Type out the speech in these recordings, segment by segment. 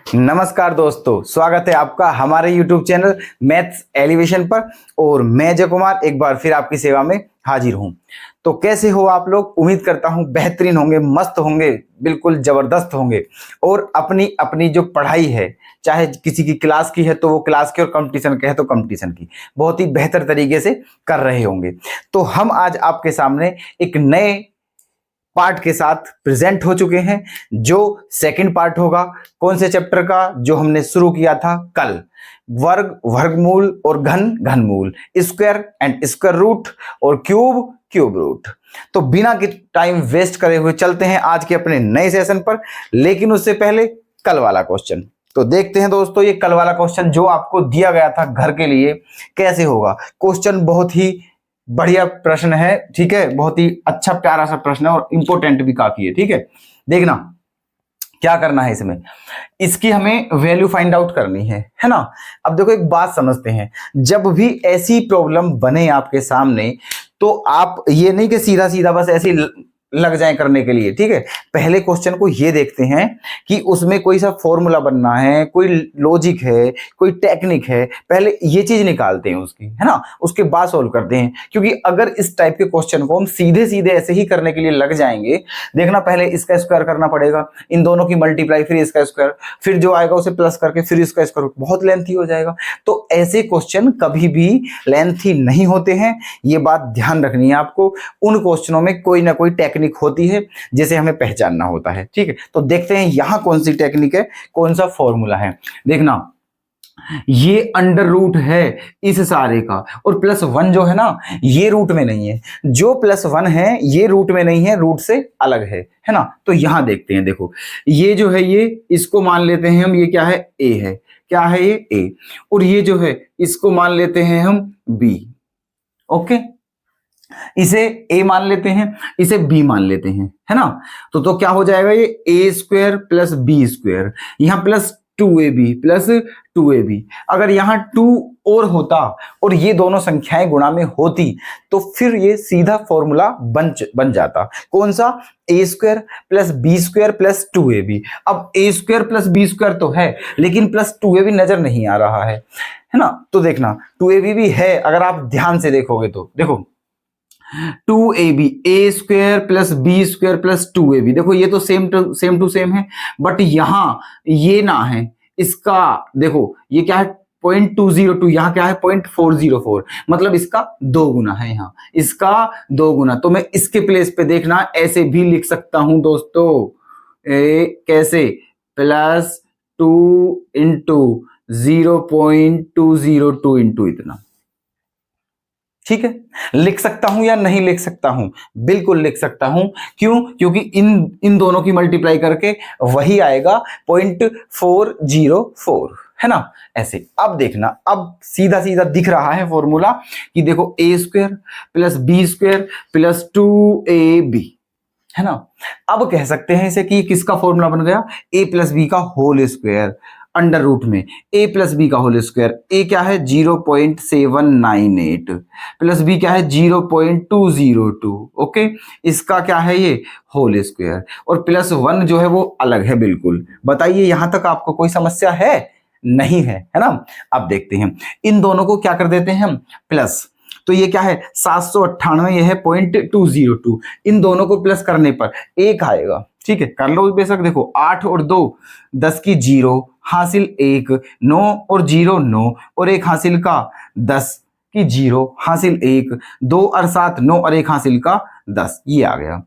नमस्कार दोस्तों, स्वागत है आपका हमारे YouTube चैनल मैथ्स एलिवेशन पर। और मैं जय कुमार एक बार फिर आपकी सेवा में हाजिर हूं। तो कैसे हो आप लोग? उम्मीद करता हूं बेहतरीन होंगे, मस्त होंगे, बिल्कुल जबरदस्त होंगे। और अपनी अपनी जो पढ़ाई है, चाहे किसी की क्लास की है तो वो क्लास की, और कंपटीशन के है तो कंपटीशन की, बहुत ही बेहतर तरीके से कर रहे होंगे। तो हम आज आपके सामने एक नए पार्ट के साथ प्रेजेंट हो चुके हैं, जो सेकंड पार्ट होगा। कौन से चैप्टर का? जो हमने शुरू किया था कल, वर्ग, वर्गमूल और घन, घनमूल, स्क्वायर एंड स्क्वायर रूट और क्यूब, क्यूब रूट। तो बिना के टाइम वेस्ट करे हुए चलते हैं आज के अपने नए सेशन पर। लेकिन उससे पहले कल वाला क्वेश्चन तो देखते हैं दोस्तों। ये कल वाला क्वेश्चन जो आपको दिया गया था घर के लिए, कैसे होगा? क्वेश्चन बहुत ही बढ़िया प्रश्न है, ठीक है, बहुत ही अच्छा प्यारा सा प्रश्न है और इंपॉर्टेंट भी काफी है, ठीक है। देखना क्या करना है इसमें, इसकी हमें वैल्यू फाइंड आउट करनी है ना। अब देखो एक बात समझते हैं, जब भी ऐसी प्रॉब्लम बने आपके सामने तो आप ये नहीं कि सीधा सीधा बस ऐसे लग जाए करने के लिए, ठीक है। पहले क्वेश्चन को ये देखते हैं कि उसमें कोई सा फॉर्मूला बनना है, कोई लॉजिक है, कोई टेक्निक है, पहले ये चीज निकालते हैं उसकी, है ना। उसके बाद सॉल्व करते हैं, क्योंकि अगर इस टाइप के क्वेश्चन को हम सीधे सीधे ऐसे ही करने के लिए लग जाएंगे, देखना पहले इसका स्क्वायर करना पड़ेगा, इन दोनों की मल्टीप्लाई, फिर इसका स्क्वायर, फिर जो आएगा उसे प्लस करके फिर इसका स्क्वायर, बहुत लेंथी हो जाएगा। तो ऐसे क्वेश्चन कभी भी लेंथी नहीं होते हैं, ये बात ध्यान रखनी है आपको। उन क्वेश्चनों में कोई ना कोई टेक्निक होती है जिसे हमें पहचानना होता है, ठीक है। तो देखते हैं यहां कौन सी टेक्निक है, कौन सा फॉर्मूला है। देखना, ये अंडर रूट है इस सारे का, और प्लस वन जो है ना, ये रूट में नहीं है। जो प्लस वन है ये रूट में नहीं है, रूट से अलग है ना। तो यहां देखते हैं, देखो ये जो है, ये इसको मान लेते हैं हम, ये क्या है? ए है। क्या है ये? ए। और ये जो है इसको मान लेते हैं हम बी। ओके, इसे a मान लेते हैं, इसे b मान लेते हैं, है ना। तो क्या हो जाएगा? ये a square plus B square, यहां प्लस 2ab प्लस 2ab। अगर यहां 2 और होता और ये दोनों संख्याएं गुणा में होती तो फिर ये सीधा फॉर्मूला बन जाता। कौन सा? a square plus B square plus 2ab। अब a square plus B square तो है, लेकिन प्लस 2ab नजर नहीं आ रहा है ना। तो देखना 2ab भी है, अगर आप ध्यान से देखोगे तो देखो 2ab, a square plus B square plus 2ab। देखो ये तो सेम टू सेम है, बट यहां ये ना है। इसका देखो ये क्या है? 0.202, यहाँ क्या है? 0.404, मतलब इसका 2 गुना है, यहाँ इसका 2 गुना। तो मैं इसके प्लेस पे देखना ऐसे भी लिख सकता हूं दोस्तों, कैसे? प्लस 2 इंटू 0.202 इंटू इतना, ठीक है। लिख सकता हूं या नहीं लिख सकता हूं? बिल्कुल लिख सकता हूं। क्यों? क्योंकि इन दोनों की मल्टीप्लाई करके वही आएगा 0.404, है ना। ऐसे अब देखना, अब सीधा सीधा दिख रहा है फॉर्मूला कि देखो a square plus B square plus 2ab, है ना। अब कह सकते हैं इसे कि किसका फॉर्मूला बन गया? a प्लस बी का होल स्क्वायर अंडर रूट में a प्लस बी का होल स्क्वायर। a क्या है? 0.798 प्लस b क्या है? 0.202। ओके, इसका क्या है? ये होल स्क्वायर, और प्लस 1 जो है वो अलग है बिल्कुल। बताइए यहां तक आपको कोई समस्या है? नहीं है ना। अब देखते हैं, इन दोनों को क्या कर देते हैं हम? प्लस। तो ये क्या है? 798, ये है 0.202। इन दोनों को प्लस करने पर एक आएगा, ठीक है। कर लो बेशक। देखो 8 और 2 10 की 0 हासिल 1, 9 और 0 9 और 1 हासिल का 10 की 0 हासिल 1, 2 और 7 9 और 1 हासिल का 10। ये आ गया।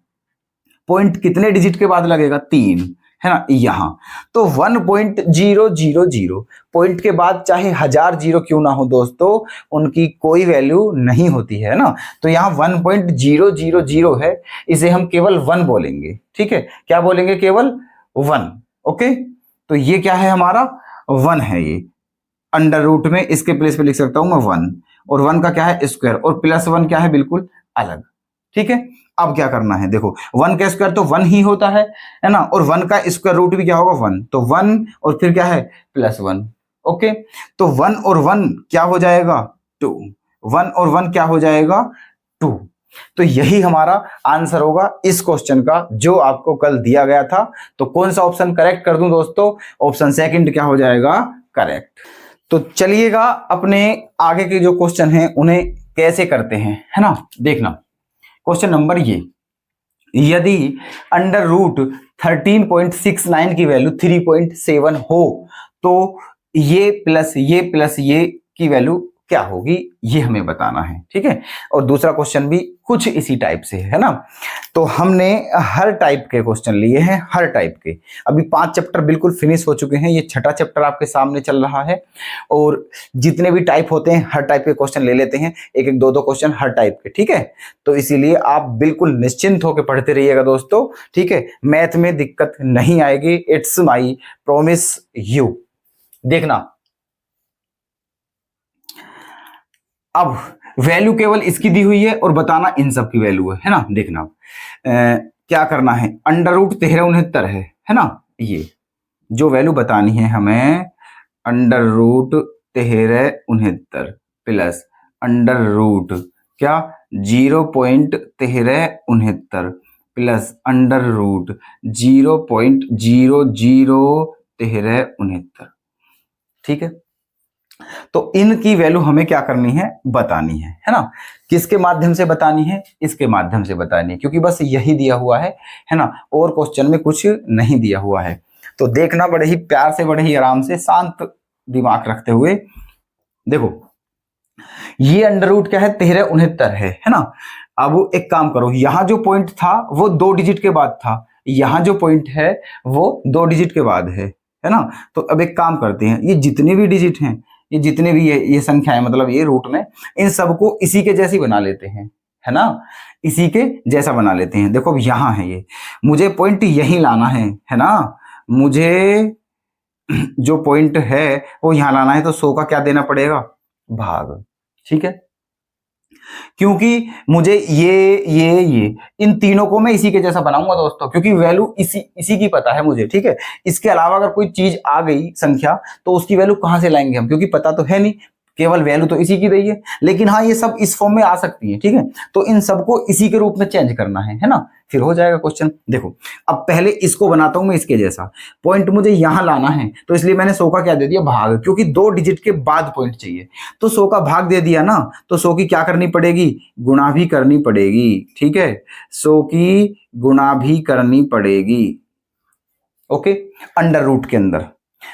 पॉइंट कितने डिजिट के बाद लगेगा? 3, है ना। यहां तो 1.000 पॉइंट के बाद चाहे 1000 जीरो क्यों ना हो दोस्तों, उनकी कोई वैल्यू नहीं होती है ना। तो यहाँ 1.000 है, इसे हम केवल 1 बोलेंगे, ठीक है। क्या बोलेंगे? केवल 1। ओके, तो ये क्या है? हमारा 1 है। ये अंडर रूट में इसके प्लेस पे लिख सकता हूं मैं 1, और 1 का क्या है? स्क्वायर, और प्लस 1 क्या है? बिल्कुल अलग, ठीक है। अब क्या करना है? देखो 1 का स्क्वायर तो 1 ही होता है ना, और 1 का स्क्वायर रूट भी क्या होगा? 1। तो 1 और फिर क्या है? प्लस 1। ओके, तो 1 और 1 क्या हो जाएगा? 2। 1 और 1 क्या हो जाएगा? 2। तो यही हमारा आंसर होगा इस क्वेश्चन का जो आपको कल दिया गया था। तो कौन सा ऑप्शन करेक्ट कर दूं दोस्तों? ऑप्शन सेकंड क्या हो जाएगा? करेक्ट। तो चलिएगा अपने आगे के जो क्वेश्चन हैं उन्हें कैसे करते हैं, है ना। देखना क्वेश्चन नंबर ये, यदि अंडर रूट 13.69 की वैल्यू 3.7 हो तो ये प्लस ये की वैल्यू क्या होगी, ये हमें बताना है, ठीक है। और दूसरा क्वेश्चन भी कुछ इसी टाइप से है ना। तो हमने हर टाइप के क्वेश्चन लिए हैं, हर टाइप के। अभी 5 चैप्टर बिल्कुल फिनिश हो चुके हैं, ये 6ठा चैप्टर आपके सामने चल रहा है। और जितने भी टाइप होते हैं हर टाइप के क्वेश्चन ले लेते हैं, एक एक दो क्वेश्चन हर टाइप के, ठीक है। तो इसीलिए आप बिल्कुल निश्चिंत होकर पढ़ते रहिएगा दोस्तों, ठीक है। मैथ में दिक्कत नहीं आएगी, इट्स माई प्रॉमिस यू। देखना अब वैल्यू केवल इसकी दी हुई है और बताना इन सब की वैल्यू है ना। देखना क्या करना है, अंडर रूट 1369 है ना। ये जो वैल्यू बतानी है हमें, under root 1369 plus under root क्या 0.1369 प्लस अंडर रूट 0.001369, ठीक है। तो इनकी वैल्यू हमें क्या करनी है, बतानी है ना। किसके माध्यम से बतानी है? इसके माध्यम से बतानी है, क्योंकि बस यही दिया हुआ है ना। और क्वेश्चन में कुछ नहीं दिया हुआ है। तो देखना बड़े ही प्यार से, बड़े ही आराम से, शांत दिमाग रखते हुए देखो। ये अंडर रूट क्या है, 1369 है ना। अब एक काम करो, यहां जो पॉइंट था वो 2 डिजिट के बाद था, यहां जो पॉइंट है वो 2 डिजिट के बाद है ना। तो अब एक काम करते हैं, ये जितने भी डिजिट हैं, ये जितने भी ये संख्या है, मतलब ये रूट में, इन सबको इसी के जैसी बना लेते हैं, है ना। इसी के जैसा बना लेते हैं। देखो अब यहां है ये, मुझे पॉइंट यही लाना है ना। मुझे जो पॉइंट है वो यहां लाना है, तो 100 का क्या देना पड़ेगा, भाग, ठीक है। क्योंकि मुझे ये इन तीनों को मैं इसी के जैसा बनाऊंगा दोस्तों, क्योंकि वैल्यू इसी की पता है मुझे, ठीक है। इसके अलावा अगर कोई चीज आ गई संख्या, तो उसकी वैल्यू कहां से लाएंगे हम, क्योंकि पता तो है नहीं, केवल वैल्यू तो इसी की रही है। लेकिन हाँ, ये सब इस फॉर्म में आ सकती है, ठीक है। तो इन सबको इसी के रूप में चेंज करना है ना, फिर हो जाएगा क्वेश्चन। देखो अब पहले इसको बनाता हूं मैं इसके जैसा, पॉइंट मुझे यहां लाना है, तो इसलिए मैंने 100 का क्या दे दिया, भाग, क्योंकि 2 डिजिट के बाद पॉइंट चाहिए। तो 100 का भाग दे दिया ना, तो 100 की क्या करनी पड़ेगी, गुणा भी करनी पड़ेगी, ठीक है। 100 की गुणा भी करनी पड़ेगी, ओके, अंडर रूट के अंदर।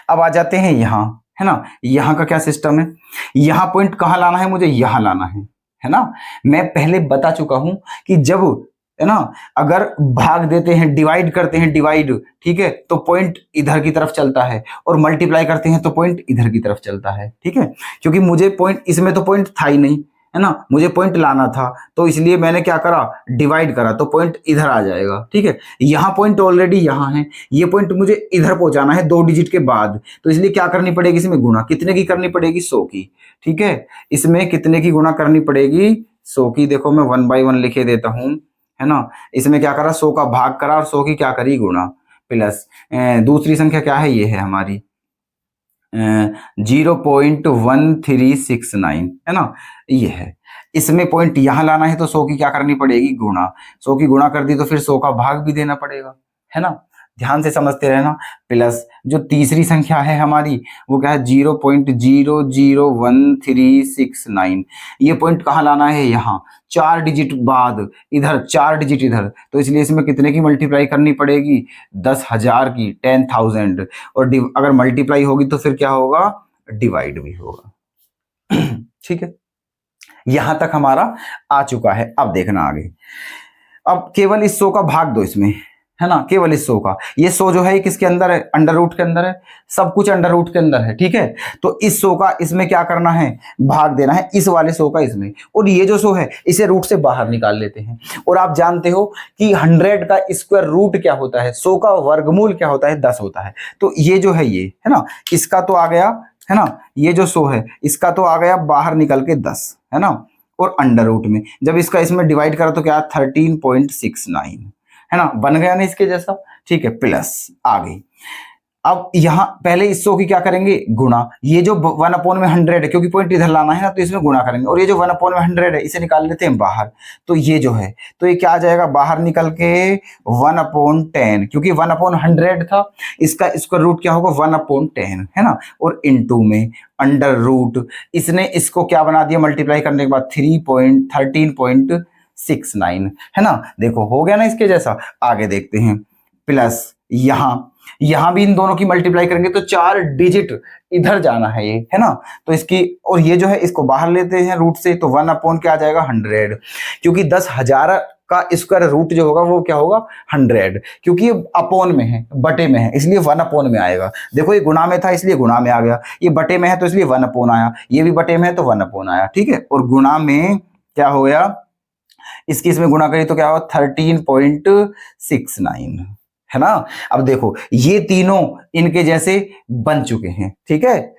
अब आ जाते हैं यहां, है ना। यहां का क्या सिस्टम है, यहां पॉइंट कहां लाना है, मुझे यहां लाना है ना। मैं पहले बता चुका हूं कि जब, है ना, अगर भाग देते हैं, डिवाइड करते हैं, डिवाइड, ठीक है, तो पॉइंट इधर की तरफ चलता है, और मल्टीप्लाई करते हैं तो पॉइंट इधर की तरफ चलता है, ठीक है। क्योंकि मुझे पॉइंट, इसमें तो पॉइंट था ही नहीं, है ना, मुझे पॉइंट लाना था, तो इसलिए मैंने क्या करा, डिवाइड करा, तो पॉइंट इधर आ जाएगा, ठीक है। यहां पॉइंट ऑलरेडी यहां है, ये पॉइंट मुझे इधर पहुंचाना है 2 डिजिट के बाद, तो इसलिए क्या करनी पड़ेगी, इसमें गुणा कितने की करनी पड़ेगी, 100 की, ठीक है। इसमें कितने की गुणा करनी पड़ेगी, 100 की। देखो मैं 1 बाय 1 लिखे देता हूं, है ना। इसमें क्या करा, 100 का भाग करा और 100 की क्या करी, गुणा, प्लस दूसरी संख्या क्या है, ये है हमारी 0.1369, है ना, ये है। इसमें पॉइंट यहां लाना है, तो 100 की क्या करनी पड़ेगी, गुणा। 100 की गुणा कर दी तो फिर 100 का भाग भी देना पड़ेगा, है ना। ध्यान से समझते रहना। प्लस जो तीसरी संख्या है हमारी, वो क्या है, 0.001369। ये पॉइंट कहाँ लाना है, यहाँ 4 डिजिट बाद, इधर 4 डिजिट इधर, तो इसलिए इसमें कितने की मल्टीप्लाई करनी पड़ेगी, 10,000 की, 10,000। और अगर मल्टीप्लाई होगी तो फिर क्या होगा, डिवाइड भी होगा, ठीक है। यहां तक हमारा आ चुका है। अब देखना आगे, अब केवल इस 100 का भाग दो इसमें, है ना, केवल इस 100 का। ये 100 जो है किसके अंदर है, अंडर रूट के अंदर है, सब कुछ अंडर रूट के अंदर है, ठीक है। तो इस 100 का इसमें क्या करना है, भाग देना है, इस वाले 100 का इसमें, और ये जो 100 है इसे रूट से बाहर निकाल लेते हैं। और आप जानते हो कि 100 का स्क्वायर रूट क्या होता है, 100 का वर्गमूल क्या होता है, 10 होता है। तो ये जो है, ये है ना, इसका तो आ गया, है ना, ये जो 100 है इसका तो आ गया बाहर निकल के 10, है ना। और अंडर रूट में जब इसका इसमें डिवाइड करा तो क्या, 13.69, है ना, बन गया ना इसके जैसा, ठीक है। प्लस आ गई, अब यहाँ पहले इस 100 की क्या करेंगे, गुणा। ये जो 1/100 है, क्योंकि पॉइंट इधर लाना है ना, तो इसमें गुणा करेंगे। और ये जो 1/100 है इसे निकाल लेते हैं बाहर। तो ये जो है, तो ये क्या आ जाएगा बाहर निकल के 1/10, क्योंकि 1/100 था, इसका स्क्वायर रूट क्या होगा 1/10 है ना। और इनटू में अंडर रूट, इसने इसको क्या बना दिया मल्टीप्लाई करने के बाद 13.69 है ना। देखो हो गया ना इसके जैसा। आगे देखते हैं, प्लस यहां भी इन दोनों की मल्टीप्लाई करेंगे तो 4 डिजिट इधर जाना है ये, है ना। तो इसकी, और ये जो है इसको बाहर लेते हैं रूट से, तो 1 क्या आ जाएगा 100, क्योंकि 10,000 का स्क्वायर रूट जो होगा वो क्या होगा 100, क्योंकि ये अपोन में है, बटे में है, इसलिए 1 में आएगा। देखो ये गुणा में था इसलिए गुणा में आ गया, ये बटे में है तो इसलिए 1 आया, ये भी बटे में है तो 1 आया, ठीक है। और गुणा में क्या हो गया, इसकी इसमें गुणा करिए तो क्या होगा 13.69 है ना। अब देखो ये तीनों इनके जैसे बन चुके हैं, ठीक है।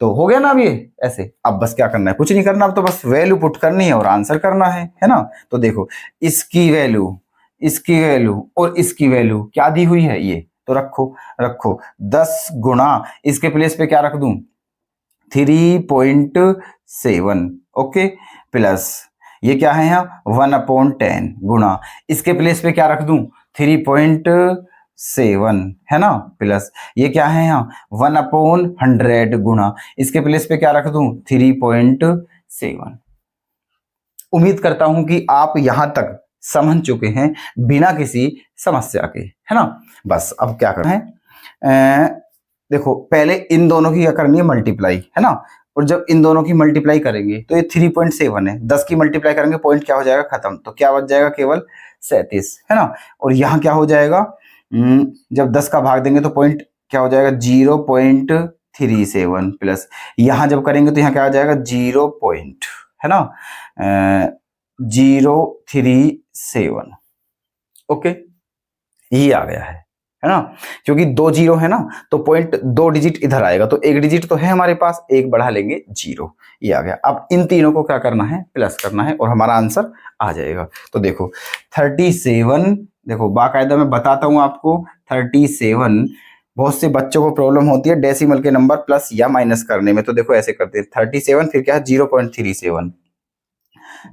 तो हो गया ना अब ये ऐसे। अब बस क्या करना है, कुछ नहीं करना, अब तो बस वैल्यू पुट करनी है और आंसर करना है ना। तो देखो इसकी वैल्यू, इसकी वैल्यू और इसकी वैल्यू क्या दी हुई है, ये तो रखो 10 गुणा, इसके प्लेस पे क्या रख दूं 3.7, ओके, प्लस ये क्या है यहाँ 1/10 गुणा, इसके प्लेस पे क्या रख दूं 3.7 है ना, प्लस ये क्या है यहाँ 1/100 गुणा, इसके प्लेस पे क्या रख दूं 3.7। उम्मीद करता हूं कि आप यहां तक समझ चुके हैं बिना किसी समस्या के, है ना। बस अब क्या करना है, देखो पहले इन दोनों की क्या करनी है मल्टीप्लाई, है ना। और जब इन दोनों की मल्टीप्लाई करेंगे तो ये 3.7 है, 10 की मल्टीप्लाई करेंगे पॉइंट क्या हो जाएगा खत्म, तो क्या बच जाएगा केवल 37, है ना। और यहाँ क्या हो जाएगा, जब 10 का भाग देंगे तो पॉइंट क्या हो जाएगा 0.37, प्लस यहाँ जब करेंगे तो यहाँ क्या आ जाएगा 0 पॉइंट, है ना 037, ओके, ये आ गया है ना। क्योंकि 2 0 है ना, तो पॉइंट 2 डिजिट इधर आएगा, तो 1 डिजिट तो है हमारे पास, 1 बढ़ा लेंगे 0, ये आ गया। अब इन तीनों को क्या करना है प्लस करना है और हमारा आंसर आ जाएगा। तो देखो 37, देखो बाकायदा मैं बताता हूं आपको 37, बहुत से बच्चों को प्रॉब्लम होती है डेसिमल के नंबर प्लस या माइनस करने में, तो देखो ऐसे करते हैं 37 फिर क्या है 0.37,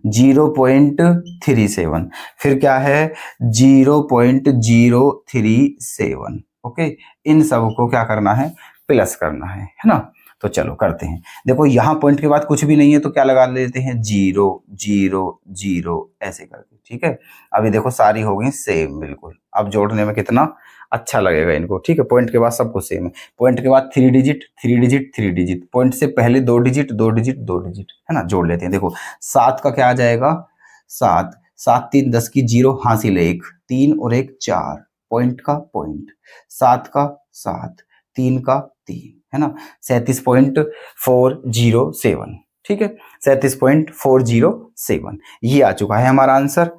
0.37 फिर क्या है 0.037, ओके। इन सब को क्या करना है प्लस करना है ना। तो चलो करते हैं। देखो यहाँ पॉइंट के बाद कुछ भी नहीं है तो क्या लगा लेते हैं 0 0 0 ऐसे करके, ठीक है। अभी देखो सारी हो गई सेम बिल्कुल, अब जोड़ने में कितना अच्छा लगेगा इनको, ठीक है। पॉइंट के बाद सबको सेम है, पॉइंट के बाद 3 डिजिट 3 डिजिट 3 डिजिट, पॉइंट से पहले 2 डिजिट 2 डिजिट 2 डिजिट, है ना। जोड़ लेते हैं। देखो 7 का क्या आ जाएगा 7, 7 3 10 की 0 हासिल 1, 3 और 1 4, पॉइंट का पॉइंट, 7 का 7, 3 का 3, है ना 37.407, ठीक है 37.407, ये आ चुका है हमारा आंसर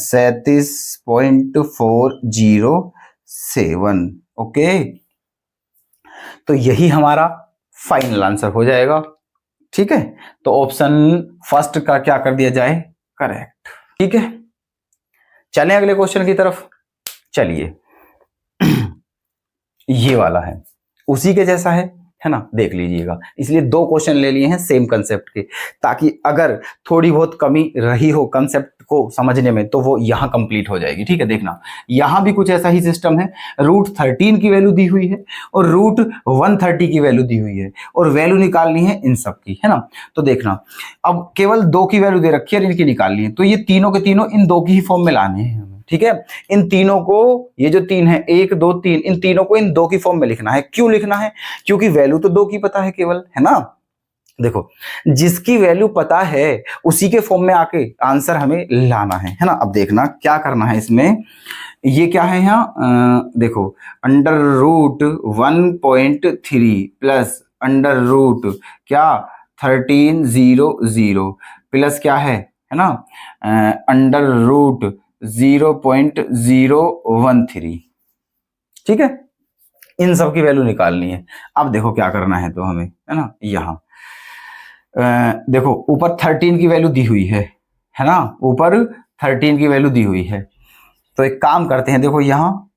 37.407, ओके। तो यही हमारा फाइनल आंसर हो जाएगा, ठीक है। तो ऑप्शन फर्स्ट का क्या कर दिया जाए करेक्ट, ठीक है। चलें अगले क्वेश्चन की तरफ। चलिए ये वाला है, उसी के जैसा है ना, देख लीजिएगा। इसलिए 2 क्वेश्चन ले लिए हैं सेम कंसेप्ट के, ताकि अगर थोड़ी बहुत कमी रही हो कंसेप्ट को समझने में तो वो यहाँ कंप्लीट हो जाएगी, ठीक है। देखना यहाँ भी कुछ ऐसा ही सिस्टम है, √13 की वैल्यू दी हुई है और √130 की वैल्यू दी हुई है, और वैल्यू निकालनी है इन सब की, है ना। तो देखना अब केवल 2 की वैल्यू दे रखी है और इनकी निकालनी है, तो ये तीनों के तीनों इन 2 की ही फॉर्म में लाने हैं, ठीक है। इन तीनों को, ये जो 3 है 1 2 3, इन तीनों को इन 2 की फॉर्म में लिखना है। क्यों लिखना है, क्योंकि वैल्यू तो 2 की पता है केवल, है ना। देखो जिसकी वैल्यू पता है उसी के फॉर्म में आके आंसर हमें लाना है ना। अब देखना क्या करना है इसमें, ये क्या है यहाँ देखो √1.3 प्लस √ क्या 1300 प्लस क्या है ना √0.013, ठीक है। इन सब की वैल्यू निकालनी है। अब देखो क्या करना है तो हमें, है ना, यहाँ देखो ऊपर 13 की वैल्यू दी हुई है ना, ऊपर 13 की वैल्यू दी हुई है। तो एक काम करते हैं, देखो यहाँ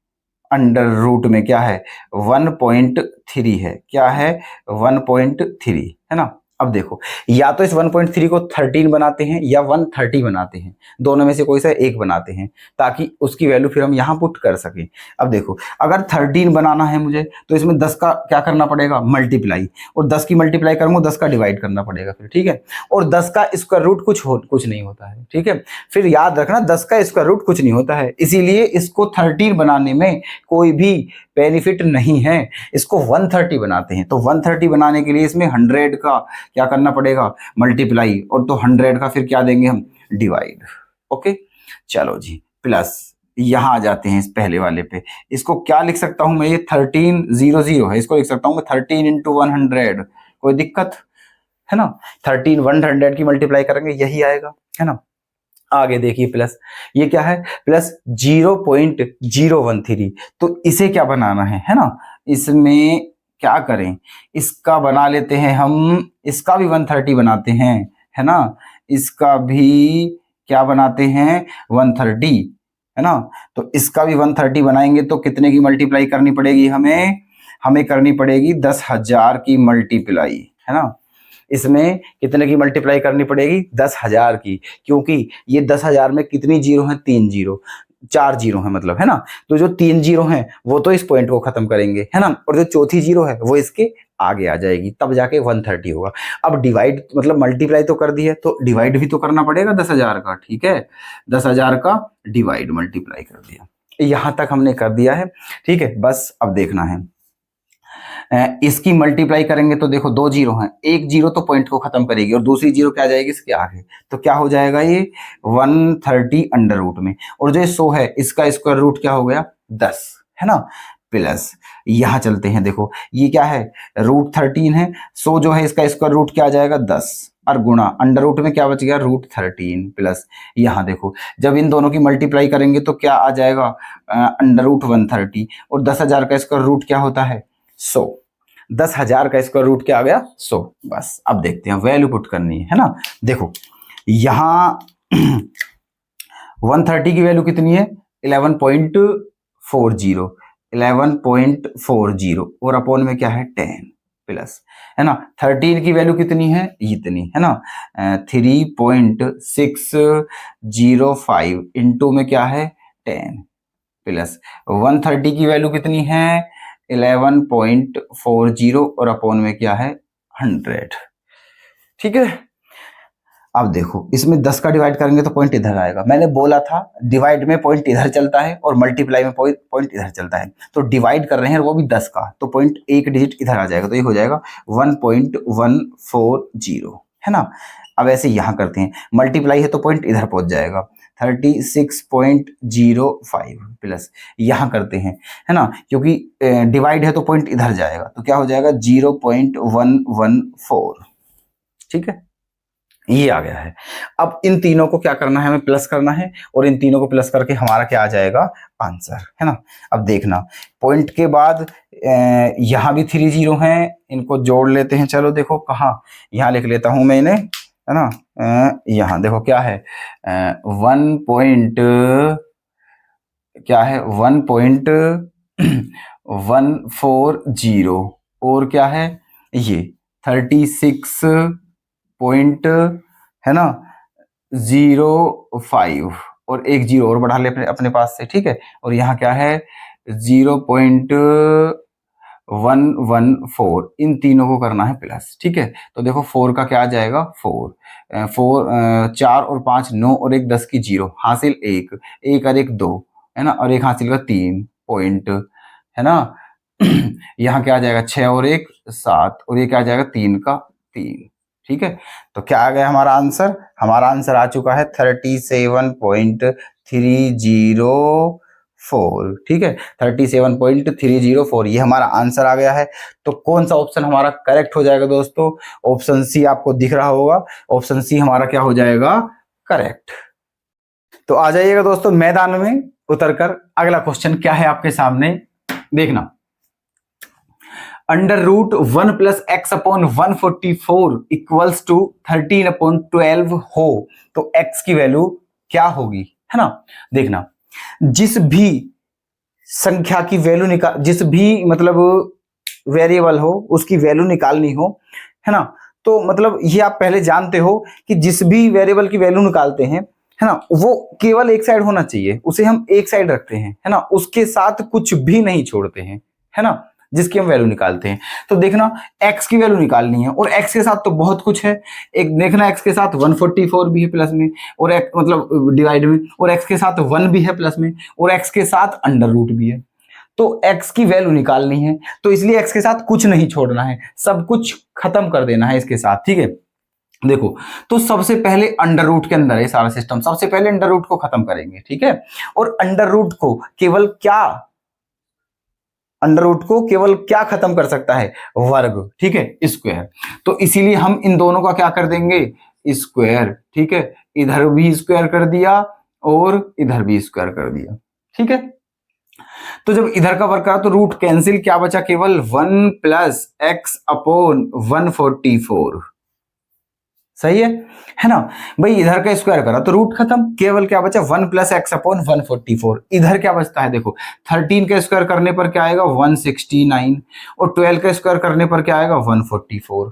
अंडर रूट में क्या है 1.3 है, क्या है 1.3 है ना। अब देखो या तो इस 1.3 को 13 बनाते हैं या 130 बनाते हैं, दोनों में से कोई सा एक बनाते हैं ताकि उसकी वैल्यू फिर हम यहाँ पुट कर सकें। अब देखो अगर 13 बनाना है मुझे तो इसमें 10 का क्या करना पड़ेगा मल्टीप्लाई, और 10 की मल्टीप्लाई करूंगा 10 का डिवाइड करना पड़ेगा फिर, ठीक है। और 10 का स्क्वायर रूट कुछ नहीं होता है, ठीक है। फिर याद रखना 10 का स्क्वायर रूट कुछ नहीं होता है, इसीलिए इसको 13 बनाने में कोई भी बेनिफिट नहीं है, इसको 130 बनाते हैं। तो 130 बनाने के लिए इसमें 100 का क्या करना पड़ेगा मल्टीप्लाई, और तो 100 का फिर क्या देंगे हम डिवाइड। ओके चलो जी, प्लस यहां आ जाते हैं इस पहले वाले पे, इसको क्या लिख सकता हूं मैं, ये 1300 है, इसको लिख सकता हूं मैं 13 इंटू 100, कोई दिक्कत है ना। 13 100 की मल्टीप्लाई करेंगे यही आएगा, है ना। आगे देखिए प्लस, ये क्या है प्लस 0.013, तो इसे क्या बनाना है ना। इसमें क्या करें, इसका बना लेते हैं हम, इसका भी 130 बनाते हैं, है ना। इसका भी क्या बनाते हैं 130, है ना। तो इसका भी 130 बनाएंगे तो कितने की मल्टीप्लाई करनी पड़ेगी हमें करनी पड़ेगी 10,000 की मल्टीप्लाई, है ना। इसमें कितने की मल्टीप्लाई करनी पड़ेगी 10,000 की, क्योंकि ये 10,000 में कितनी जीरो है 3 जीरो, 4 जीरो है मतलब, है ना। तो जो 3 जीरो हैं वो तो इस पॉइंट को खत्म करेंगे, है ना, और जो चौथी जीरो है वो इसके आगे आ जाएगी, तब जाके 130 होगा। अब डिवाइड मतलब मल्टीप्लाई तो कर दी है तो डिवाइड भी तो करना पड़ेगा 10,000 का, ठीक है। 10,000 का डिवाइड मल्टीप्लाई कर दिया, यहां तक हमने कर दिया है, ठीक है। बस अब देखना है इसकी मल्टीप्लाई करेंगे तो देखो 2 जीरो हैं, एक जीरो तो पॉइंट को खत्म करेगी और दूसरी जीरो क्या जाएगी इसके आगे, तो क्या हो जाएगा ये 130 अंडर रूट में, और जो 100 है इसका स्क्वायर रूट क्या हो गया 10, है ना। प्लस यहां चलते हैं, देखो ये क्या है रूट 13 है, 100 जो है इसका स्क्वायर रूट क्या आ जाएगा 10, और गुणा अंडर रूट में क्या बच गया रूट 13, प्लस यहां देखो जब इन दोनों की मल्टीप्लाई करेंगे तो क्या आ जाएगा अंडर रूट 130, और 10,000 का स्क्वायर रूट क्या होता है 100, 10,000 का स्क्वायर रूट क्या आ गया 100। बस अब देखते हैं वैल्यू पुट करनी है ना। देखो यहां 130 की वैल्यू कितनी है 11.40, 11.40 और अपॉन में क्या है 10 प्लस, है ना। 13 की वैल्यू कितनी है इतनी, है ना 3.605 इंटू में क्या है 10 प्लस 130 की वैल्यू कितनी है 11.40 और अपॉन में क्या है 100, ठीक है। अब देखो इसमें 10 का डिवाइड करेंगे तो पॉइंट इधर आएगा, मैंने बोला था डिवाइड में पॉइंट इधर चलता है और मल्टीप्लाई में पॉइंट इधर चलता है, तो डिवाइड कर रहे हैं वो भी 10 का, तो पॉइंट एक डिजिट इधर आ जाएगा, तो ये हो जाएगा 1.140, है ना। अब ऐसे यहां करते हैं मल्टीप्लाई है तो पॉइंट इधर पहुंच जाएगा 36.05 प्लस यहां करते हैं, है ना, क्योंकि डिवाइड है तो पॉइंट इधर जाएगा, तो क्या हो जाएगा 0.114, ठीक है। ये आ गया है। अब इन तीनों को क्या करना है हमें प्लस करना है, और इन तीनों को प्लस करके हमारा क्या आ जाएगा आंसर, है ना। अब देखना पॉइंट के बाद यहां भी 3 जीरो हैं, इनको जोड़ लेते हैं, चलो देखो कहाँ यहां लिख लेता हूं मैं इन्हें, है ना। यहां देखो क्या है 1.140 और क्या है ये 36 पॉइंट, है ना 05 और एक जीरो और बढ़ा ले अपने पास से, ठीक है। और यहाँ क्या है 0.114, इन तीनों को करना है प्लस, ठीक है। तो देखो 4 का क्या आ जाएगा 4 4 और 5 9 और एक 10 की जीरो हासिल एक और एक 2, है ना, और एक हासिल का 3 पॉइंट, है ना। यहाँ क्या आ जाएगा 6 और एक 7 और ये क्या आ जाएगा 3 का 3, ठीक है। तो क्या आ गया हमारा आंसर आ चुका है 37.304, ठीक है 37.304, ये हमारा आंसर आ गया है। तो कौन सा ऑप्शन हमारा करेक्ट हो जाएगा दोस्तों, ऑप्शन सी आपको दिख रहा होगा, ऑप्शन सी हमारा क्या हो जाएगा करेक्ट। तो आ जाइएगा दोस्तों मैदान में उतरकर, अगला क्वेश्चन क्या है आपके सामने देखना। Under root 1 plus X upon 144 equals to 13 upon 12 हो तो एक्स की वैल्यू क्या होगी, है ना। देखना जिस भी संख्या की वैल्यू निकाल, जिस भी मतलब वेरिएबल हो उसकी वैल्यू निकालनी हो, है ना, तो मतलब ये आप पहले जानते हो कि जिस भी वेरिएबल की वैल्यू निकालते हैं, है ना, वो केवल एक साइड होना चाहिए, उसे हम एक साइड रखते हैं, है ना, उसके साथ कुछ भी नहीं छोड़ते हैं, है ना, जिसकी हम वैल्यू निकालते हैं। तो देखना x की वैल्यू निकालनी है और x के साथ तो बहुत कुछ है। एक देखना x के साथ 144 भी है प्लस में, और x मतलब डिवाइड में, और x के साथ 1 भी है प्लस में, और x के साथ अंडर रूट भी है। तो x की वैल्यू निकालनी है, तो इसलिए x के साथ कुछ नहीं छोड़ना है, सब कुछ खत्म कर देना है इसके साथ, ठीक है। देखो, तो सबसे पहले अंडर रूट के अंदर है सारा सिस्टम, सबसे पहले अंडर रूट को खत्म करेंगे, ठीक है। और अंडर रूट को केवल क्या, अंडर रूट को केवल क्या खत्म कर सकता है, वर्ग, ठीक है, स्क्वायर। तो इसीलिए हम इन दोनों का क्या कर देंगे, स्क्वायर, ठीक है। इधर भी स्क्वायर कर दिया और इधर भी स्क्वायर कर दिया, ठीक है। तो जब इधर का वर्ग करा तो रूट कैंसिल, क्या बचा, केवल 1 प्लस एक्स अपॉन 144, सही है ना। भाई इधर का स्क्वायर करा तो रूट खत्म, केवल क्या बचा 1 प्लस एक्स अपॉन 144। इधर क्या बचता है, देखो 13 का स्क्वायर करने पर क्या आएगा 169, और 12 का स्क्वायर करने पर क्या आएगा 144,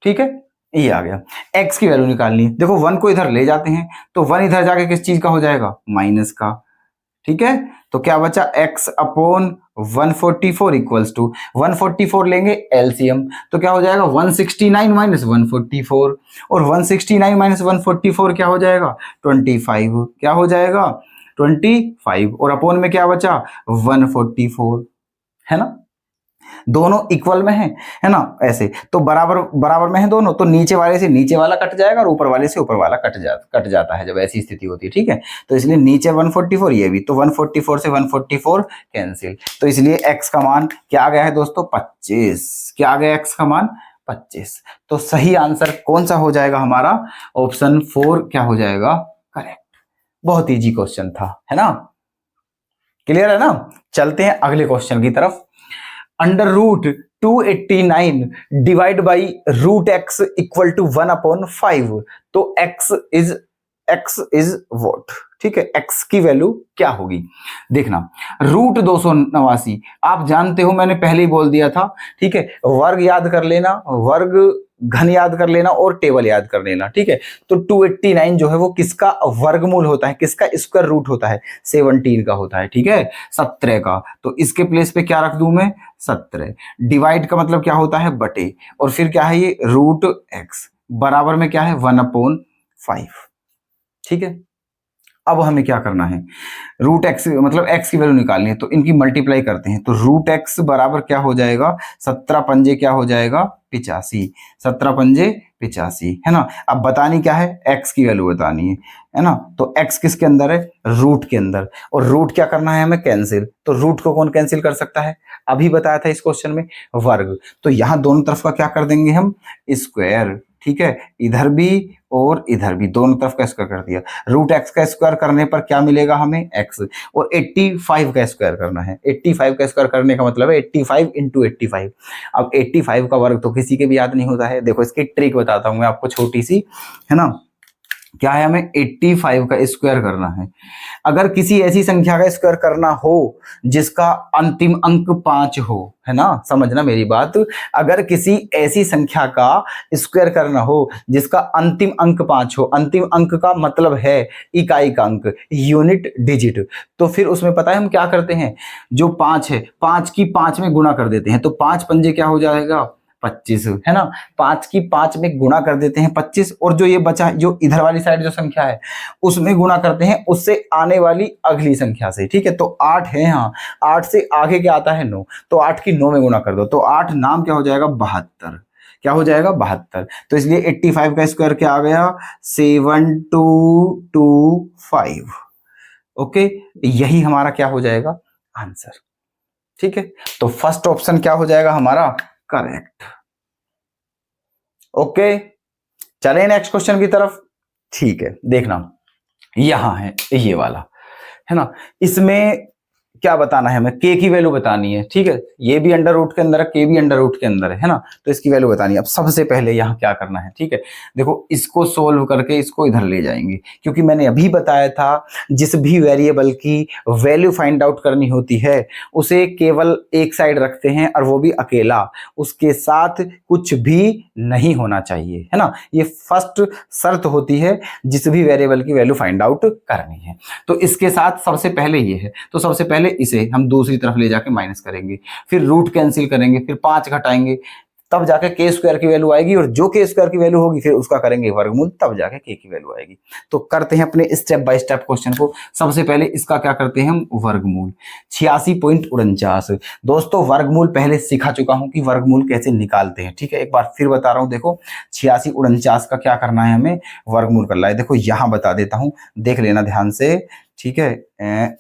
ठीक है। ये आ गया। x की वैल्यू निकालनी है, देखो 1 को इधर ले जाते हैं तो 1 इधर जाके किस चीज का हो जाएगा, माइनस का, ठीक है। तो क्या बचा x अपॉन 144 इक्वल्स टू 144 लेंगे एलसीएम, तो क्या हो जाएगा 169 माइनस 144, और 169 माइनस 144 क्या हो जाएगा 25, क्या हो जाएगा 25, और अपॉन में क्या बचा 144, है ना। दोनों इक्वल में है ना, ऐसे तो बराबर बराबर में है दोनों, तो नीचे वाले से नीचे वाला कट जाएगा और ऊपर वाले से ऊपर वाला कट जाता है जब ऐसी स्थिति होती है, ठीक है। तो इसलिए नीचे 144, ये भी, तो 144 से 144 कैंसिल, तो इसलिए x का मान क्या आ गया है दोस्तों 25, क्या आ गया x का मान 25। तो सही आंसर कौन सा हो जाएगा हमारा, ऑप्शन 4 क्या हो जाएगा, करेक्ट। बहुत इजी क्वेश्चन था, है ना, क्लियर है ना। चलते हैं अगले क्वेश्चन की तरफ। Under root 289 divide by root X equal to 1/5, तो x इज वॉट, ठीक है, x की वैल्यू क्या होगी। देखना रूट 289 आप जानते हो, मैंने पहले ही बोल दिया था, ठीक है। वर्ग याद कर लेना, वर्ग घन याद कर लेना और टेबल याद कर लेना, ठीक है। तो 289 जो है वो किसका वर्गमूल होता है, किसका स्क्वायर रूट होता है, 17 का होता है, ठीक है, 17 का। तो इसके प्लेस पे क्या रख दूं मैं 17, डिवाइड का मतलब क्या होता है बटे, और फिर क्या है ये रूट एक्स, बराबर में क्या है 1/5, ठीक है। अब हमें क्या करना है, रूट एक्स मतलब एक्स की वैल्यू निकालनी है, तो इनकी मल्टीप्लाई करते हैं, तो रूट एक्स बराबर क्या हो जाएगा 17 पंजे क्या हो जाएगा 85, 17 पंजे 85, है ना। अब बतानी क्या है, एक्स की वैल्यू बतानी है ना। तो एक्स किसके अंदर है, रूट के अंदर, और रूट क्या करना है हमें कैंसिल, तो रूट को कौन कैंसिल कर सकता है, अभी बताया था इस क्वेश्चन में, वर्ग। तो यहां दोनों तरफ का क्या कर देंगे हम स्क्वायर, ठीक है, इधर भी और इधर भी दोनों तरफ का स्क्वायर कर दिया। रूट एक्स का स्क्वायर करने पर क्या मिलेगा हमें एक्स, और 85 का स्क्वायर करना है, 85 का स्क्वायर करने का मतलब है 85 इंटू 85। अब 85 का वर्ग तो किसी के भी याद नहीं होता है, देखो इसकी ट्रिक बताता हूं मैं आपको छोटी सी, है ना। क्या है, हमें 85 का स्क्वायर करना है। अगर किसी ऐसी संख्या का स्क्वायर करना हो जिसका अंतिम अंक 5 हो, है ना, समझना मेरी बात, अगर किसी ऐसी संख्या का स्क्वायर करना हो जिसका अंतिम अंक 5 हो, अंतिम अंक का मतलब है इकाई का अंक, यूनिट डिजिट, तो फिर उसमें पता है हम क्या करते हैं, जो 5 है 5 की 5 में गुणा कर देते हैं, तो 5 पंजे क्या हो जाएगा 25, है ना। 5 की 5 में गुणा कर देते हैं 25, और जो ये बचा जो इधर वाली साइड जो संख्या है उसमें गुणा करते हैं उससे आने वाली अगली संख्या से, ठीक है। तो 8 है, हाँ 8 से आगे क्या आता है 9, तो 8 की 9 में गुणा कर दो, तो 8 नाम क्या हो जाएगा 72, क्या हो जाएगा 72। तो इसलिए 85 का स्क्वायर क्या आ गया 7225, ओके, यही हमारा क्या हो जाएगा आंसर, ठीक है। तो फर्स्ट ऑप्शन क्या हो जाएगा हमारा करेक्ट, ओके। चले नेक्स्ट क्वेश्चन की तरफ, ठीक है। देखना यहां है ये वाला, है ना, इसमें क्या बताना है हमें, के की वैल्यू बतानी है, ठीक है। ये भी अंडर रूट के अंदर है, के भी अंडर रूट के अंदर है ना, तो इसकी वैल्यू बतानी है। अब सबसे पहले यहाँ क्या करना है, ठीक है, देखो इसको सोल्व करके इसको इधर ले जाएंगे, क्योंकि मैंने अभी बताया था जिस भी वेरिएबल की वैल्यू फाइंड आउट करनी होती है उसे केवल एक साइड रखते हैं, और वो भी अकेला, उसके साथ कुछ भी नहीं होना चाहिए, है ना। ये फर्स्ट शर्त होती है जिस भी वेरिएबल की वैल्यू फाइंड आउट करनी है। तो इसके साथ सबसे पहले ये है, तो सबसे पहले इसे हम दूसरी तरफ ले जाके माइनस करेंगे, फिर रूट कैंसिल करेंगे, फिर 5 घटाएंगे, तब जाके के स्क्वायर की वैल्यू आएगी, और जो के स्क्वायर की वैल्यू होगी फिर उसका करेंगे वर्गमूल, तब जाके के की वैल्यू आएगी। तो करते हैं अपने स्टेप बाय स्टेप क्वेश्चन को। सबसे पहले इसका क्या करते हैं हम, वर्गमूल 86.49। दोस्तों वर्गमूल पहले सिखा चुका हूं कि वर्गमूल कैसे निकालते हैं, ठीक है, एक बार फिर बता रहा हूं। देखो 8649 का क्या करना है, हमें वर्गमूल करना है। देखो यहां बता देता हूं, देख लेना ध्यान से, ठीक है।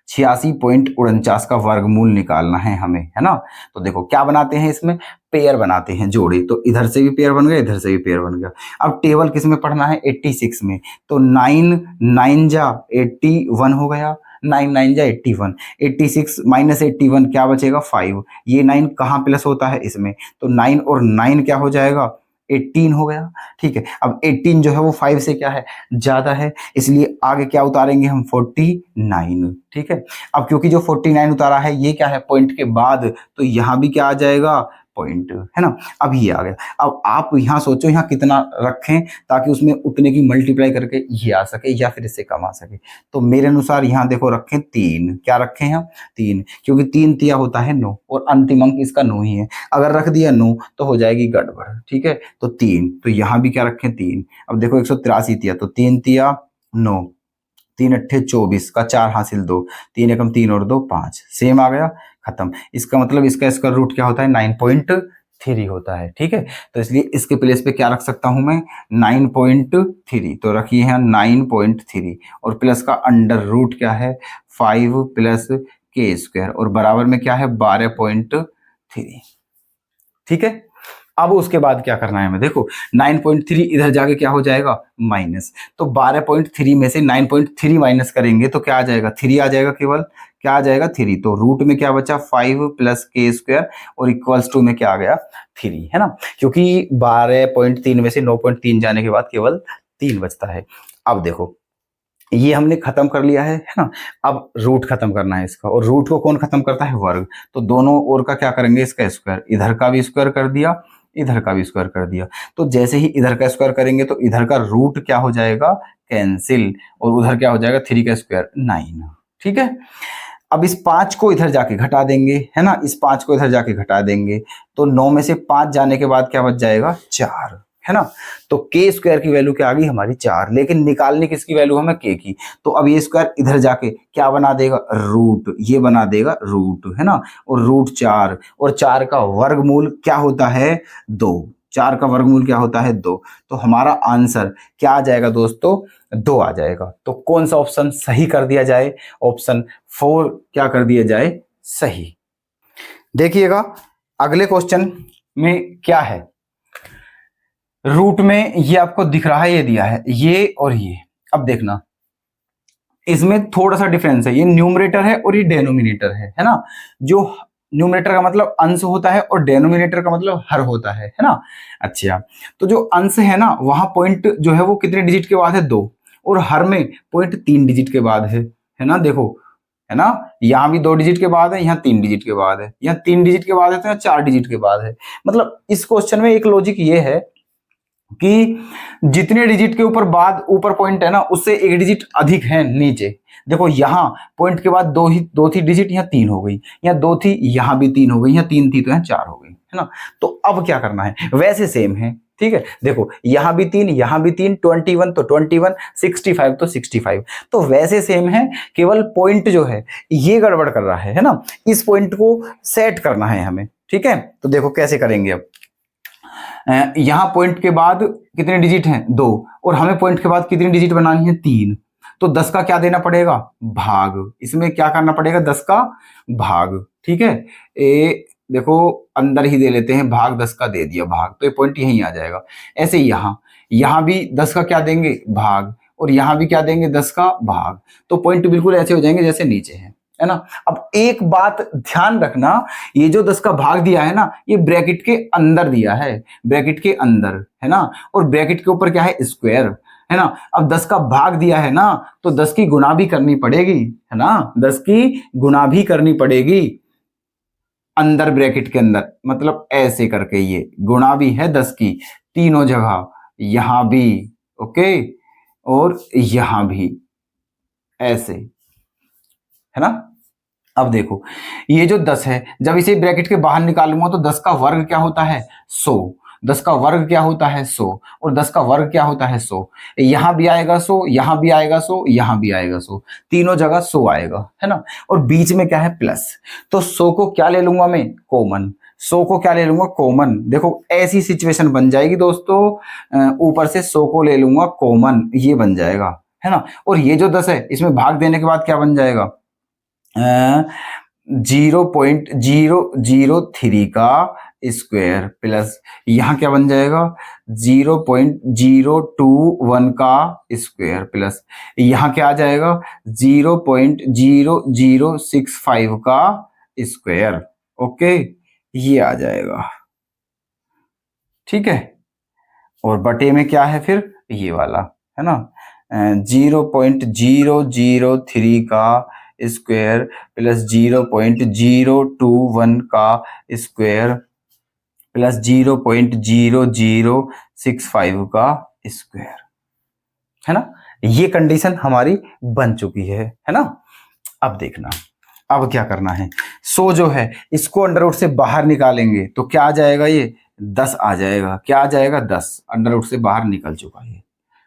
86.49 का वर्गमूल निकालना है हमें, है ना। तो देखो क्या बनाते हैं, इसमें पेयर बनाते हैं, जोड़े, तो इधर से भी पेयर बन गया, इधर से भी पेयर बन गया। अब टेबल किस में पढ़ना है, 86 में, तो 9 9 जा 81 हो गया, 9 9 जा 81, 86 माइनस 81 क्या बचेगा 5, ये 9 कहाँ प्लस होता है इसमें, तो 9 और 9 क्या हो जाएगा 18 हो गया, ठीक है। अब 18 जो है वो 5 से क्या है, ज्यादा है, इसलिए आगे क्या उतारेंगे हम 49, ठीक है। अब क्योंकि जो 49 उतारा है ये क्या है पॉइंट के बाद, तो यहां भी क्या आ जाएगा पॉइंट, है ना। अब ये आ गया। अब आप यहाँ सोचो यहाँ कितना रखें ताकि उसमें उतने की मल्टीप्लाई करके ये आ सके या फिर इससे कम आ सके। तो मेरे अनुसार यहाँ देखो रखें 3, क्या रखें हम 3, क्योंकि 3 तिया होता है 9 और अंतिम अंक इसका 9 ही है। अगर रख दिया 9 तो हो जाएगी गड़बड़, ठीक है। तो 3, तो यहाँ भी क्या रखें 3। अब देखो 183 तिया, तो 3 तिया 9, 3 अट्ठे 24 का 4 हासिल 2, 3 एकम 3 और 2 5, सेम आ गया, खत्म। इसका मतलब इसका स्क्वायर रूट क्या होता है 9.3 होता है, ठीक है। तो इसलिए इसके प्लेस पे क्या रख सकता हूं मैं 9.3, तो रखिए यहाँ 9.3 और प्लस का अंडर रूट क्या है 5 प्लस के स्क्वायर और बराबर में क्या है 12.3, ठीक है। अब उसके बाद क्या करना है हमें, देखो 9.3 इधर जाके क्या हो जाएगा माइनस, तो 12.3 में से 9.3 माइनस करेंगे तो क्या आ जाएगा 3 आ जाएगा, केवल क्या आ जाएगा 3, तो रूट में क्या बचा 5 प्लस के स्क्वायर और इक्वल्स टू में क्या आ गया 3, है ना। क्योंकि 12.3 में से 9.3 जाने के बाद केवल 3 बचता है। अब देखो ये हमने खत्म कर लिया है ना। अब रूट खत्म करना है इसका, और रूट को कौन खत्म करता है वर्ग, तो दोनों ओर का क्या करेंगे इसका स्क्वायर, इधर का भी स्क्वायर कर दिया, इधर का भी स्क्वायर कर दिया। तो जैसे ही इधर का स्क्वायर करेंगे तो इधर का रूट क्या हो जाएगा कैंसिल, और उधर क्या हो जाएगा 3 का स्क्वायर 9, ठीक है। अब इस 5 को इधर जाके घटा देंगे, है ना, इस 5 को इधर जाके घटा देंगे, तो 9 में से 5 जाने के बाद क्या बच जाएगा 4, है ना। तो के स्क्वायर की वैल्यू क्या आ गई हमारी 4, लेकिन निकालने किसकी वैल्यू हमें के की। तो अब ये स्क्वायर इधर जाके क्या बना देगा रूट, ये बना देगा रूट, है ना, और रूट 4, और 4 का वर्गमूल क्या होता है 2, 4 का वर्गमूल क्या होता है 2। तो हमारा आंसर क्या आ जाएगा दोस्तों 2 आ जाएगा। तो कौन सा ऑप्शन सही कर दिया जाए, ऑप्शन 4 क्या कर दिया जाए सही। देखिएगा अगले क्वेश्चन में क्या है, रूट में ये आपको दिख रहा है, ये दिया है ये और ये। अब देखना इसमें थोड़ा सा डिफरेंस है, ये न्यूमरेटर है और ये डेनोमिनेटर है ना। जो न्यूमरेटर का मतलब अंश होता है और डेनोमिनेटर का मतलब हर होता है ना। अच्छा, तो जो अंश है ना वहां पॉइंट जो है वो कितने डिजिट के बाद है 2, और हर में पॉइंट 3 डिजिट के बाद है ना। देखो है ना, यहाँ भी 2 डिजिट के बाद है, यहाँ 3 डिजिट के बाद है, यहाँ 3 डिजिट के बाद है, तो यहाँ 4 डिजिट के बाद है। मतलब इस क्वेश्चन में एक लॉजिक ये है कि जितने डिजिट के ऊपर पॉइंट है ना उससे एक डिजिट अधिक है नीचे। देखो यहाँ पॉइंट के बाद दो थी डिजिट, यहाँ 3 हो गई, यहाँ 2 थी, यहाँ भी 3 हो गई, यहाँ 3 थी तो यहाँ 4 हो गई, है ना। तो अब क्या करना है, वैसे सेम है, ठीक है। देखो यहाँ भी 3, यहाँ भी 3, 21 तो 21, 65 तो 65, तो वैसे सेम है, केवल पॉइंट जो है ये गड़बड़ कर रहा है ना। इस पॉइंट को सेट करना है हमें, ठीक है। तो देखो कैसे करेंगे, अब यहां पॉइंट के बाद कितने डिजिट हैं 2, और हमें पॉइंट के बाद कितनी डिजिट बनानी है 3, तो 10 का क्या देना पड़ेगा भाग, इसमें क्या करना पड़ेगा 10 का भाग, ठीक है। देखो अंदर ही दे लेते हैं भाग, 10 का दे दिया भाग, तो ये पॉइंट यहीं आ जाएगा। ऐसे ही यहाँ भी 10 का क्या देंगे भाग, और यहां भी क्या देंगे 10 का भाग, तो पॉइंट बिल्कुल ऐसे हो जाएंगे जैसे नीचे है ना। अब एक बात ध्यान रखना, ये जो 10 का भाग दिया है ना, ये ब्रैकेट के अंदर दिया है, ब्रैकेट के अंदर है ना, और ब्रैकेट के ऊपर क्या है स्क्वायर है ना। अब 10 का भाग दिया है ना, तो 10 की गुणा भी करनी पड़ेगी है ना, 10 की गुणा भी करनी पड़ेगी अंदर ब्रैकेट के अंदर, मतलब ऐसे करके ये गुणा भी है 10 की तीनों जगह, यहां भी ओके और यहां भी ऐसे है ना। अब देखो ये जो 10 है, जब इसे ब्रैकेट के बाहर निकालूंगा तो 10 का वर्ग क्या होता है 100, 10 का वर्ग क्या होता है 100, और 10 का वर्ग क्या होता है 100, यहां भी आएगा 100, यहां भी आएगा 100, यहां भी आएगा 100, तीनों जगह 100 आएगा है ना। और बीच में क्या है प्लस, तो 100 को क्या ले लूंगा मैं कॉमन, 100 को क्या ले लूंगा कॉमन। देखो ऐसी सिचुएशन बन जाएगी दोस्तों, ऊपर से 100 को ले लूंगा कॉमन, ये बन जाएगा है ना। और ये जो 10 है इसमें भाग देने के बाद क्या बन जाएगा 0.003 का स्क्वायर प्लस यहां क्या बन जाएगा 0.021 का स्क्वायर प्लस यहां क्या आ जाएगा 0.0065 का स्क्वायर। ओके ये आ जाएगा ठीक है। और बटे में क्या है फिर ये वाला है ना 0.003 का स्क्वायर प्लस 0.021 का स्क्वायर प्लस 0.0065 का स्क्वायर है ना। ये कंडीशन हमारी बन चुकी है ना। अब देखना अब क्या करना है, 100 जो है इसको अंडर रूट से बाहर निकालेंगे तो क्या आ जाएगा ये 10 आ जाएगा, क्या आ जाएगा 10, अंडर रूट से बाहर निकल चुका है।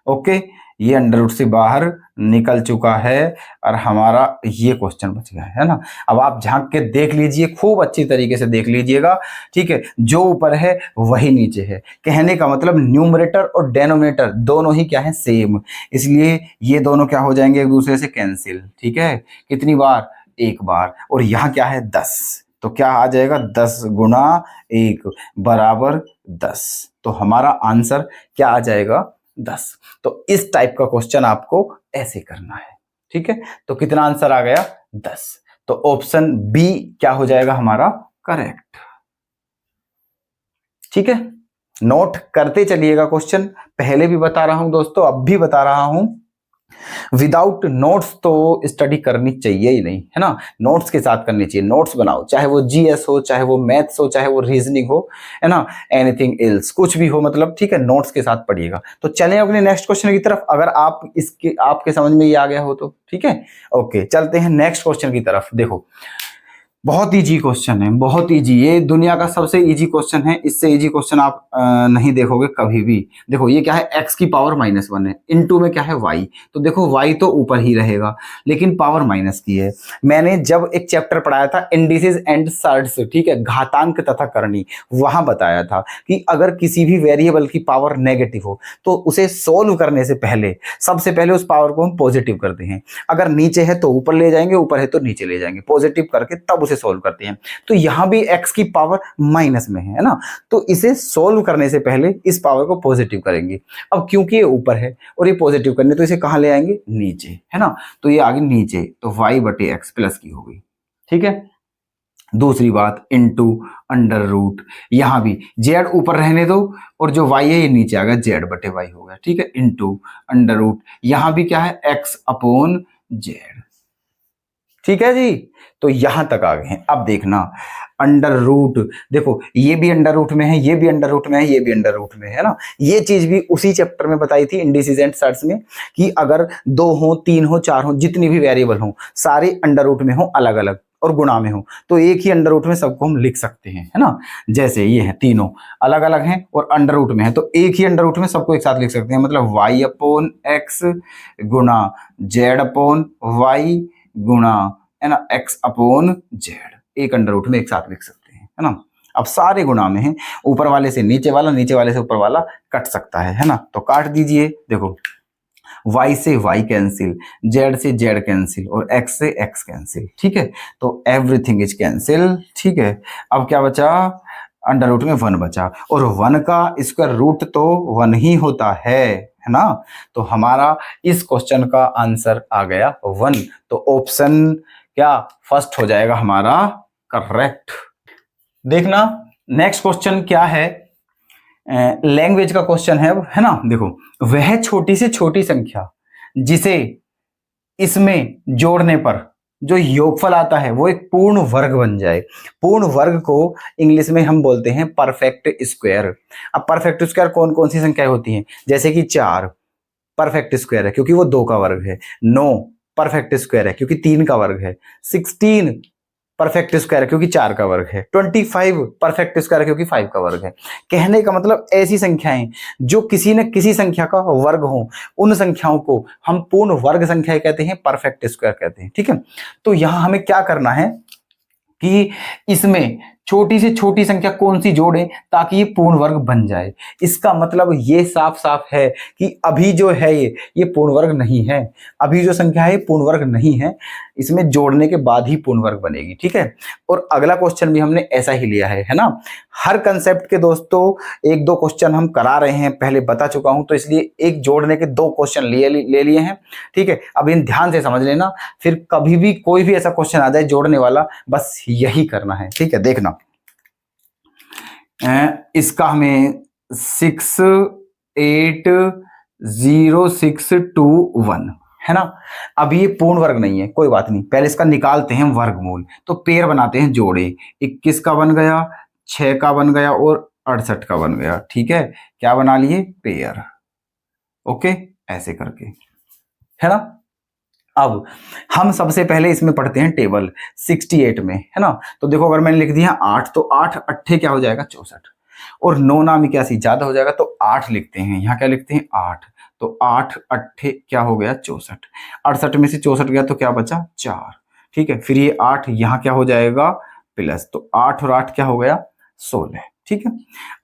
ओके ये अंडर रूट से बाहर निकल चुका है और हमारा ये क्वेश्चन बच गया है ना। अब आप झांक के देख लीजिए, खूब अच्छी तरीके से देख लीजिएगा ठीक है, जो ऊपर है वही नीचे है, कहने का मतलब न्यूमरेटर और डेनोमिनेटर दोनों ही क्या है सेम, इसलिए ये दोनों क्या हो जाएंगे एक दूसरे से कैंसिल ठीक है। कितनी बार एक बार, और यहाँ क्या है 10, तो क्या आ जाएगा 10 गुणा 1 बराबर 10, तो हमारा आंसर क्या आ जाएगा 10। तो इस टाइप का क्वेश्चन आपको ऐसे करना है ठीक है। तो कितना आंसर आ गया 10, तो ऑप्शन बी क्या हो जाएगा हमारा करेक्ट ठीक है। नोट करते चलिएगा क्वेश्चन, पहले भी बता रहा हूं दोस्तों अब भी बता रहा हूं, विदाउट नोट्स तो स्टडी करनी चाहिए ही नहीं है ना, नोट्स के साथ करनी चाहिए। नोट्स बनाओ, चाहे वो जीएस हो, चाहे वो मैथ्स हो, चाहे वो रीजनिंग हो है ना, एनीथिंग एल्स कुछ भी हो मतलब ठीक है, नोट्स के साथ पढ़िएगा। तो चलें अपने नेक्स्ट क्वेश्चन की तरफ, अगर आप इसके आपके समझ में ये आ गया हो तो ठीक है। ओके चलते हैं नेक्स्ट क्वेश्चन की तरफ। देखो बहुत इजी क्वेश्चन है, बहुत इजी, ये दुनिया का सबसे इजी क्वेश्चन है, इससे इजी क्वेश्चन आप नहीं देखोगे कभी भी। देखो ये क्या है x की पावर -1 है, इनटू में क्या है y, तो देखो y तो ऊपर ही रहेगा लेकिन पावर माइनस की है। मैंने जब एक चैप्टर पढ़ाया था इंडिसेस एंड सर्ट्स ठीक है, घातांक तथा करनी, वहां बताया था कि अगर किसी भी वेरिएबल की पावर नेगेटिव हो तो उसे सोल्व करने से पहले सबसे पहले उस पावर को हम पॉजिटिव करते हैं, अगर नीचे है तो ऊपर ले जाएंगे, ऊपर है तो नीचे ले जाएंगे, पॉजिटिव करके तब सोल्व करते हैं। तो यहां भी x की पावर माइनस में है ना, तो इसे सोल्व करने से पहले इस पावर को पॉजिटिव करेंगे। अब क्योंकि ये ऊपर है और ये पॉजिटिव करने तो इसे कहां ले आएंगे नीचे है ना, तो ये आगे नीचे, तो y बटे x प्लस की हो गई ठीक है। दूसरी बात इनटू अंडर रूट, यहां भी z ऊपर रहने दो और जो y है ये नीचे आ गया, z बटे y हो गया ठीक है, इनटू अंडर रूट, यहां भी क्या है x अपॉन z ठीक है जी। तो यहां तक आ गए हैं। अब देखना अंडर रूट, देखो ये भी अंडर रूट में है, ये भी अंडर रूट में है, ये भी अंडर रूट में है ना, ये चीज भी उसी चैप्टर में बताई थी इंडिसेस एंड सर्ट्स में कि अगर 2 हो 3 हो 4 हो जितनी भी वेरिएबल हो सारे अंडर रूट में हो अलग अलग और गुणा में हो तो एक ही अंडर रूट में सबको हम लिख सकते हैं है ना। जैसे ये है तीनों अलग अलग हैं और अंडर रूट में है तो एक ही अंडर रूट में सबको एक साथ लिख सकते हैं, मतलब y अपॉन x गुणा z अपॉन y गुणा है ना x अपॉन z, एक अंडर रूट में एक साथ लिख सकते हैं है ना। अब सारे गुणा में है, ऊपर वाले से नीचे वाला, नीचे वाले से ऊपर वाला कट सकता है ना, तो काट दीजिए। देखो y से y कैंसिल, z से z कैंसिल और x से x कैंसिल ठीक है, तो एवरीथिंग इज कैंसिल ठीक है। अब क्या बचा अंडर रूट में 1 बचा, और 1 का स्क्वायर रूट तो 1 ही होता है है ना। तो हमारा इस क्वेश्चन का आंसर आ गया 1। तो ऑप्शन क्या फर्स्ट हो जाएगा हमारा करेक्ट। देखना नेक्स्ट क्वेश्चन क्या है, लैंग्वेज का क्वेश्चन है ना। देखो, वह छोटी से छोटी संख्या जिसे इसमें जोड़ने पर जो योगफल आता है वो एक पूर्ण वर्ग बन जाए। पूर्ण वर्ग को इंग्लिश में हम बोलते हैं परफेक्ट स्क्वायर। अब परफेक्ट स्क्वायर कौन कौन सी संख्याएं होती हैं, जैसे कि 4 परफेक्ट स्क्वायर है क्योंकि वो 2 का वर्ग है, 9 परफेक्ट स्क्वायर है क्योंकि 3 का वर्ग है, 16 परफेक्ट स्क्वायर है क्योंकि 4 का वर्ग है, 25 परफेक्ट स्क्वायर है क्योंकि 5 का वर्ग है। कहने का मतलब ऐसी संख्याएं जो किसी न किसी संख्या का वर्ग हो, उन संख्याओं को हम पूर्ण वर्ग संख्याएं कहते हैं, परफेक्ट स्क्वायर कहते हैं। ठीक है, तो यहां हमें क्या करना है कि इसमें छोटी से छोटी संख्या कौन सी जोड़ें ताकि ये पूर्ण वर्ग बन जाए। इसका मतलब ये साफ साफ है कि अभी जो है ये पूर्ण वर्ग नहीं है। अभी जो संख्या है पूर्ण वर्ग नहीं है, इसमें जोड़ने के बाद ही पूर्ण वर्ग बनेगी। ठीक है, और अगला क्वेश्चन भी हमने ऐसा ही लिया है ना। हर कंसेप्ट के दोस्तों 1-2 क्वेश्चन हम करा रहे हैं, पहले बता चुका हूं, तो इसलिए एक जोड़ने के 2 क्वेश्चन ले लिए हैं। ठीक है, अब इन ध्यान से समझ लेना, फिर कभी भी कोई भी ऐसा क्वेश्चन आ जाए जोड़ने वाला, बस यही करना है। ठीक है, देखना इसका हमें 68061 है ना। अब ये पूर्ण वर्ग नहीं है, कोई बात नहीं, पहले इसका निकालते हैं वर्गमूल। तो पेयर बनाते हैं जोड़े, 21 का बन गया, 6 का बन गया और 68 का बन गया। ठीक है, क्या बना लिए, पेयर। ओके, ऐसे करके, है ना। अब हम सबसे पहले इसमें पढ़ते हैं टेबल 68 में, है ना। तो देखो अगर मैंने लिख दिया 8 तो 8 अट्ठे क्या हो जाएगा 64, और 9 नाम इक्यासी ज्यादा हो जाएगा तो 8 लिखते हैं, यहाँ क्या लिखते हैं 8, तो 8 अट्ठे क्या हो गया 64, 68 में से 64 गया तो क्या बचा 4। ठीक है, फिर ये 8 यहाँ क्या हो जाएगा प्लस, तो 8 और 8 क्या हो गया 16। ठीक है,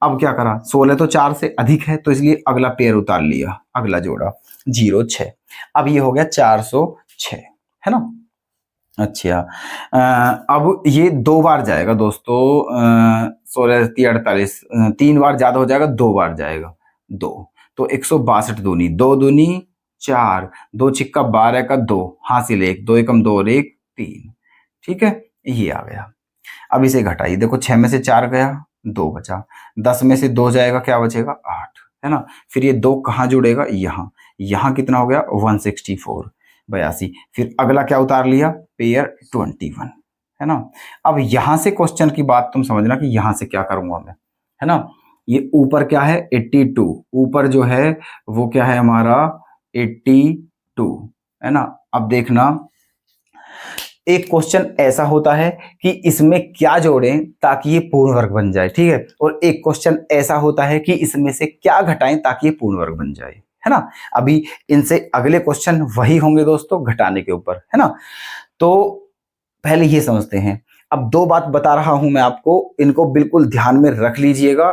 अब क्या करा, 16 तो 4 से अधिक है तो इसलिए अगला पेयर उतार लिया, अगला जोड़ा 0 6। अब ये हो गया 406, है ना। अच्छा, अब ये 2 बार जाएगा दोस्तों, 16 48 3 बार ज्यादा हो जाएगा, 2 बार जाएगा 2, तो 162 दूनी, 2 दूनी 4, 2 छिक्का 12 का 2, हासिल 1, 2 एकम 2 और 1 3। ठीक है, ये आ गया। अब इसे घटाइए, देखो 6 में से 4 गया 2 बचा, 10 में से 2 जाएगा क्या बचेगा 8, है ना। फिर ये 2 कहाँ जुड़ेगा, यहाँ कितना हो गया 164 82। फिर अगला क्या उतार लिया पेयर 21, है ना। अब यहां से क्वेश्चन की बात तुम समझना कि यहां से क्या करूंगा मैं, है ना। ये ऊपर क्या है 82, ऊपर जो है वो क्या है हमारा 82, है ना। अब देखना एक क्वेश्चन ऐसा होता है कि इसमें क्या जोड़ें ताकि ये पूर्ण वर्ग बन जाए। ठीक है, और एक क्वेश्चन ऐसा होता है कि इसमें से क्या घटाएं ताकि ये पूर्ण वर्ग बन जाए, है ना। अभी इनसे अगले क्वेश्चन वही होंगे दोस्तों घटाने के ऊपर, है ना। तो पहले ये समझते हैं। अब 2 बात बता रहा हूं मैं आपको, इनको बिल्कुल ध्यान में रख लीजिएगा।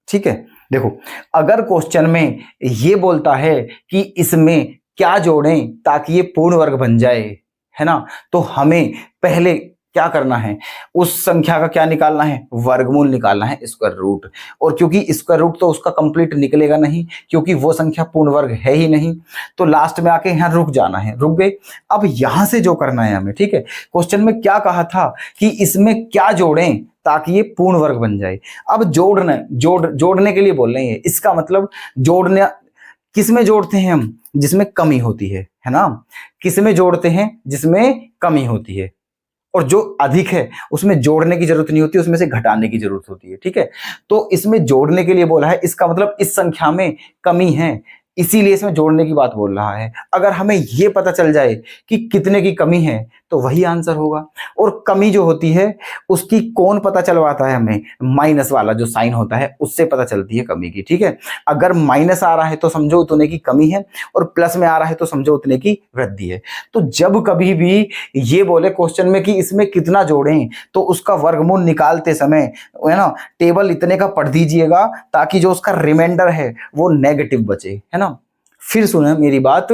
ठीक है, देखो अगर क्वेश्चन में ये बोलता है कि इसमें क्या जोड़ें ताकि ये पूर्ण वर्ग बन जाए, है ना, तो हमें पहले क्या करना है, उस संख्या का क्या निकालना है, वर्गमूल निकालना है, स्क्वायर रूट। और क्योंकि स्क्वायर रूट तो उसका कंप्लीट निकलेगा नहीं, क्योंकि वो संख्या पूर्ण वर्ग है ही नहीं, तो लास्ट में आके यहाँ रुक जाना है, रुक गए। अब यहां से जो करना है हमें, ठीक है, क्वेश्चन में क्या कहा था कि इसमें क्या जोड़ें ताकि ये पूर्ण वर्ग बन जाए। अब जोड़ने के लिए बोल रहे हैं, इसका मतलब जोड़ने किसमें जोड़ते हैं हम, जिसमें कमी होती है ना। किसमें जोड़ते हैं, जिसमें कमी होती है, और जो अधिक है उसमें जोड़ने की जरूरत नहीं होती, उसमें से घटाने की जरूरत होती है। ठीक है, तो इसमें जोड़ने के लिए बोला है, इसका मतलब इस संख्या में कमी है, इसीलिए इसमें जोड़ने की बात बोल रहा है। अगर हमें यह पता चल जाए कि कितने की कमी है तो वही आंसर होगा। और कमी जो होती है उसकी कौन पता चलवाता है हमें, माइनस वाला जो साइन होता है उससे पता चलती है कमी की। ठीक है, अगर माइनस आ रहा है तो समझो उतने की कमी है, और प्लस में आ रहा है तो समझो उतने की वृद्धि है। तो जब कभी भी ये बोले क्वेश्चन में कि इसमें कितना जोड़ें, तो उसका वर्गमूल निकालते समय, है ना, टेबल इतने का पढ़ दीजिएगा ताकि जो उसका रिमाइंडर है वो नेगेटिव बचे, है ना। फिर सुने मेरी बात,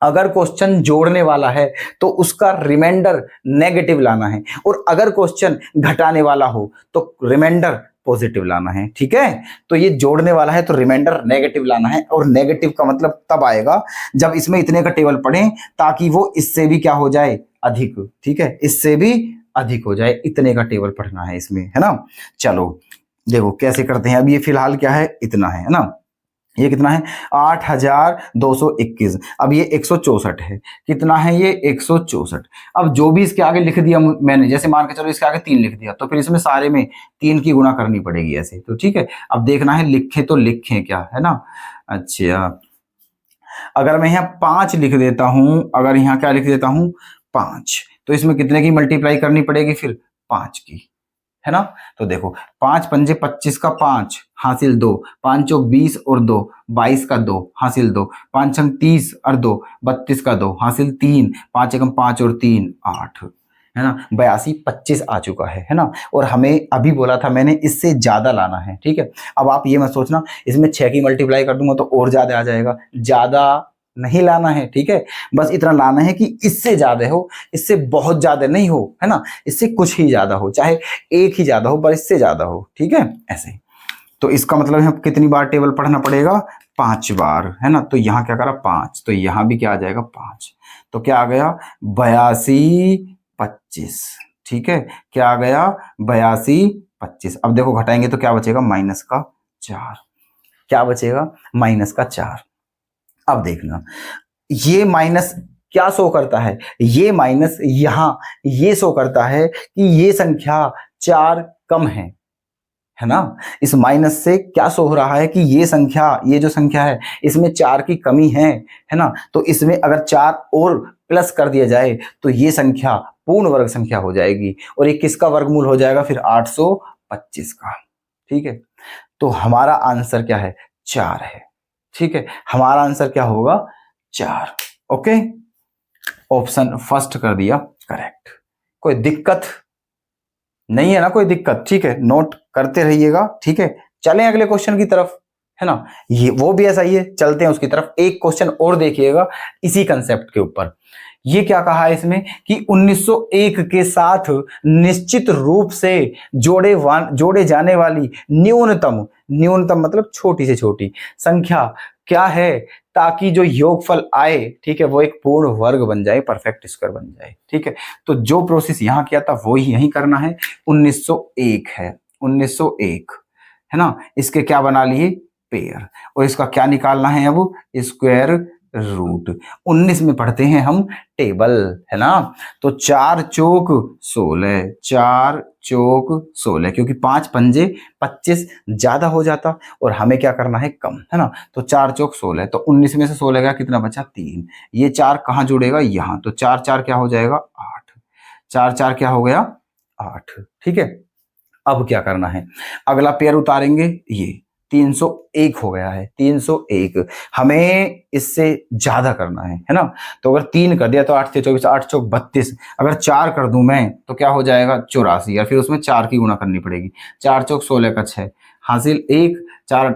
अगर क्वेश्चन जोड़ने वाला है तो उसका रिमाइंडर नेगेटिव लाना है, और अगर क्वेश्चन घटाने वाला हो तो रिमाइंडर पॉजिटिव लाना है। ठीक है, तो ये जोड़ने वाला है तो रिमाइंडर नेगेटिव लाना है, और नेगेटिव का मतलब तब आएगा जब इसमें इतने का टेबल पढ़े ताकि वो इससे भी क्या हो जाए, अधिक। ठीक है, इससे भी अधिक हो जाए, इतने का टेबल पढ़ना है इसमें, है ना। चलो देखो कैसे करते हैं। अब ये फिलहाल क्या है, इतना है ना, ये कितना है 8221। अब ये 164 है, कितना है ये 164। अब जो भी इसके आगे लिख दिया मैंने, जैसे मान के चलो इसके आगे 3 लिख दिया, तो फिर इसमें सारे में 3 की गुणा करनी पड़ेगी ऐसे, तो ठीक है। अब देखना है लिखे तो लिखें क्या, है ना। अच्छा, अगर मैं यहाँ 5 लिख देता हूं, अगर यहाँ क्या लिख देता हूं 5, तो इसमें कितने की मल्टीप्लाई करनी पड़ेगी फिर 5 की, है ना। तो देखो 5 पंजे 25 का 5 हासिल 2, 5 चौक 20 और 2 22 का 2 हासिल 2, 5 छंग 30 और 2 32 का 2 हासिल 3, 5 एकम 5 और 3 8, है ना। 82 25 आ चुका है ना। और हमें अभी बोला था मैंने इससे ज्यादा लाना है। ठीक है, अब आप ये मत सोचना इसमें 6 की मल्टीप्लाई कर दूंगा तो और ज्यादा आ जाएगा, ज्यादा नहीं लाना है। ठीक है, बस इतना लाना है कि इससे ज्यादा हो, इससे बहुत ज्यादा नहीं हो, है ना, इससे कुछ ही ज्यादा हो, चाहे एक ही ज्यादा हो पर इससे ज्यादा हो। ठीक है, ऐसे। तो इसका मतलब है कितनी बार टेबल पढ़ना पड़ेगा, 5 बार, है ना। तो यहाँ क्या करा 5, तो यहाँ भी क्या आ जाएगा 5, तो क्या आ गया 82 25। ठीक है, क्या आ गया 82 25। अब देखो घटाएंगे तो क्या बचेगा माइनस का 4, क्या बचेगा माइनस का 4। अब देखना ये माइनस क्या शो करता है, ये माइनस यहां ये शो करता है कि ये संख्या 4 कम है ना। इस माइनस से क्या शो हो रहा है कि ये संख्या, ये जो संख्या है इसमें 4 की कमी है ना। तो इसमें अगर 4 और प्लस कर दिया जाए तो ये संख्या पूर्ण वर्ग संख्या हो जाएगी, और ये किसका वर्गमूल हो जाएगा फिर 825 का। ठीक है, तो हमारा आंसर क्या है 4 है। ठीक है, हमारा आंसर क्या होगा 4। ओके, ऑप्शन फर्स्ट कर दिया करेक्ट। कोई दिक्कत नहीं है ना, कोई दिक्कत। ठीक है, नोट करते रहिएगा। ठीक है, चलें अगले क्वेश्चन की तरफ, है ना। ये वो भी ऐसा ही है, चलते हैं उसकी तरफ। एक क्वेश्चन और देखिएगा इसी कंसेप्ट के ऊपर। ये क्या कहा है इसमें कि 1901 के साथ निश्चित रूप से जोड़े जाने वाली न्यूनतम मतलब छोटी से छोटी संख्या क्या है, ताकि जो योगफल आए, ठीक है, वो एक पूर्ण वर्ग बन जाए, परफेक्ट स्क्वायर बन जाए। ठीक है, तो जो प्रोसेस यहां किया था वो ही यहीं करना है। 1901 है, 1901 है ना। इसके क्या बना लिए पेयर, और इसका क्या निकालना है अब स्क्वायर रूट। 19 में पढ़ते हैं हम टेबल, है ना। तो 4 चौक 16, 4 चौक 16, क्योंकि 5 पंजे 25 ज्यादा हो जाता और हमें क्या करना है कम, है ना। तो 4 चौक 16, तो 19 में से 16 का कितना बचा 3। ये 4 कहाँ जुड़ेगा यहाँ, तो 4 4 क्या हो जाएगा 8, 4 4 क्या हो गया 8। ठीक है, अब क्या करना है, अगला पेयर उतारेंगे, ये 301 हो गया है, 301 हमें इससे ज्यादा करना है ना। तो अगर 3 कर दिया तो 8 से 24, 8 चौक 32, अगर 4 कर दूं मैं तो क्या हो जाएगा 84, और फिर उसमें 4 की गुणा करनी पड़ेगी। 4 चौक 16 का 6 हासिल 1, 4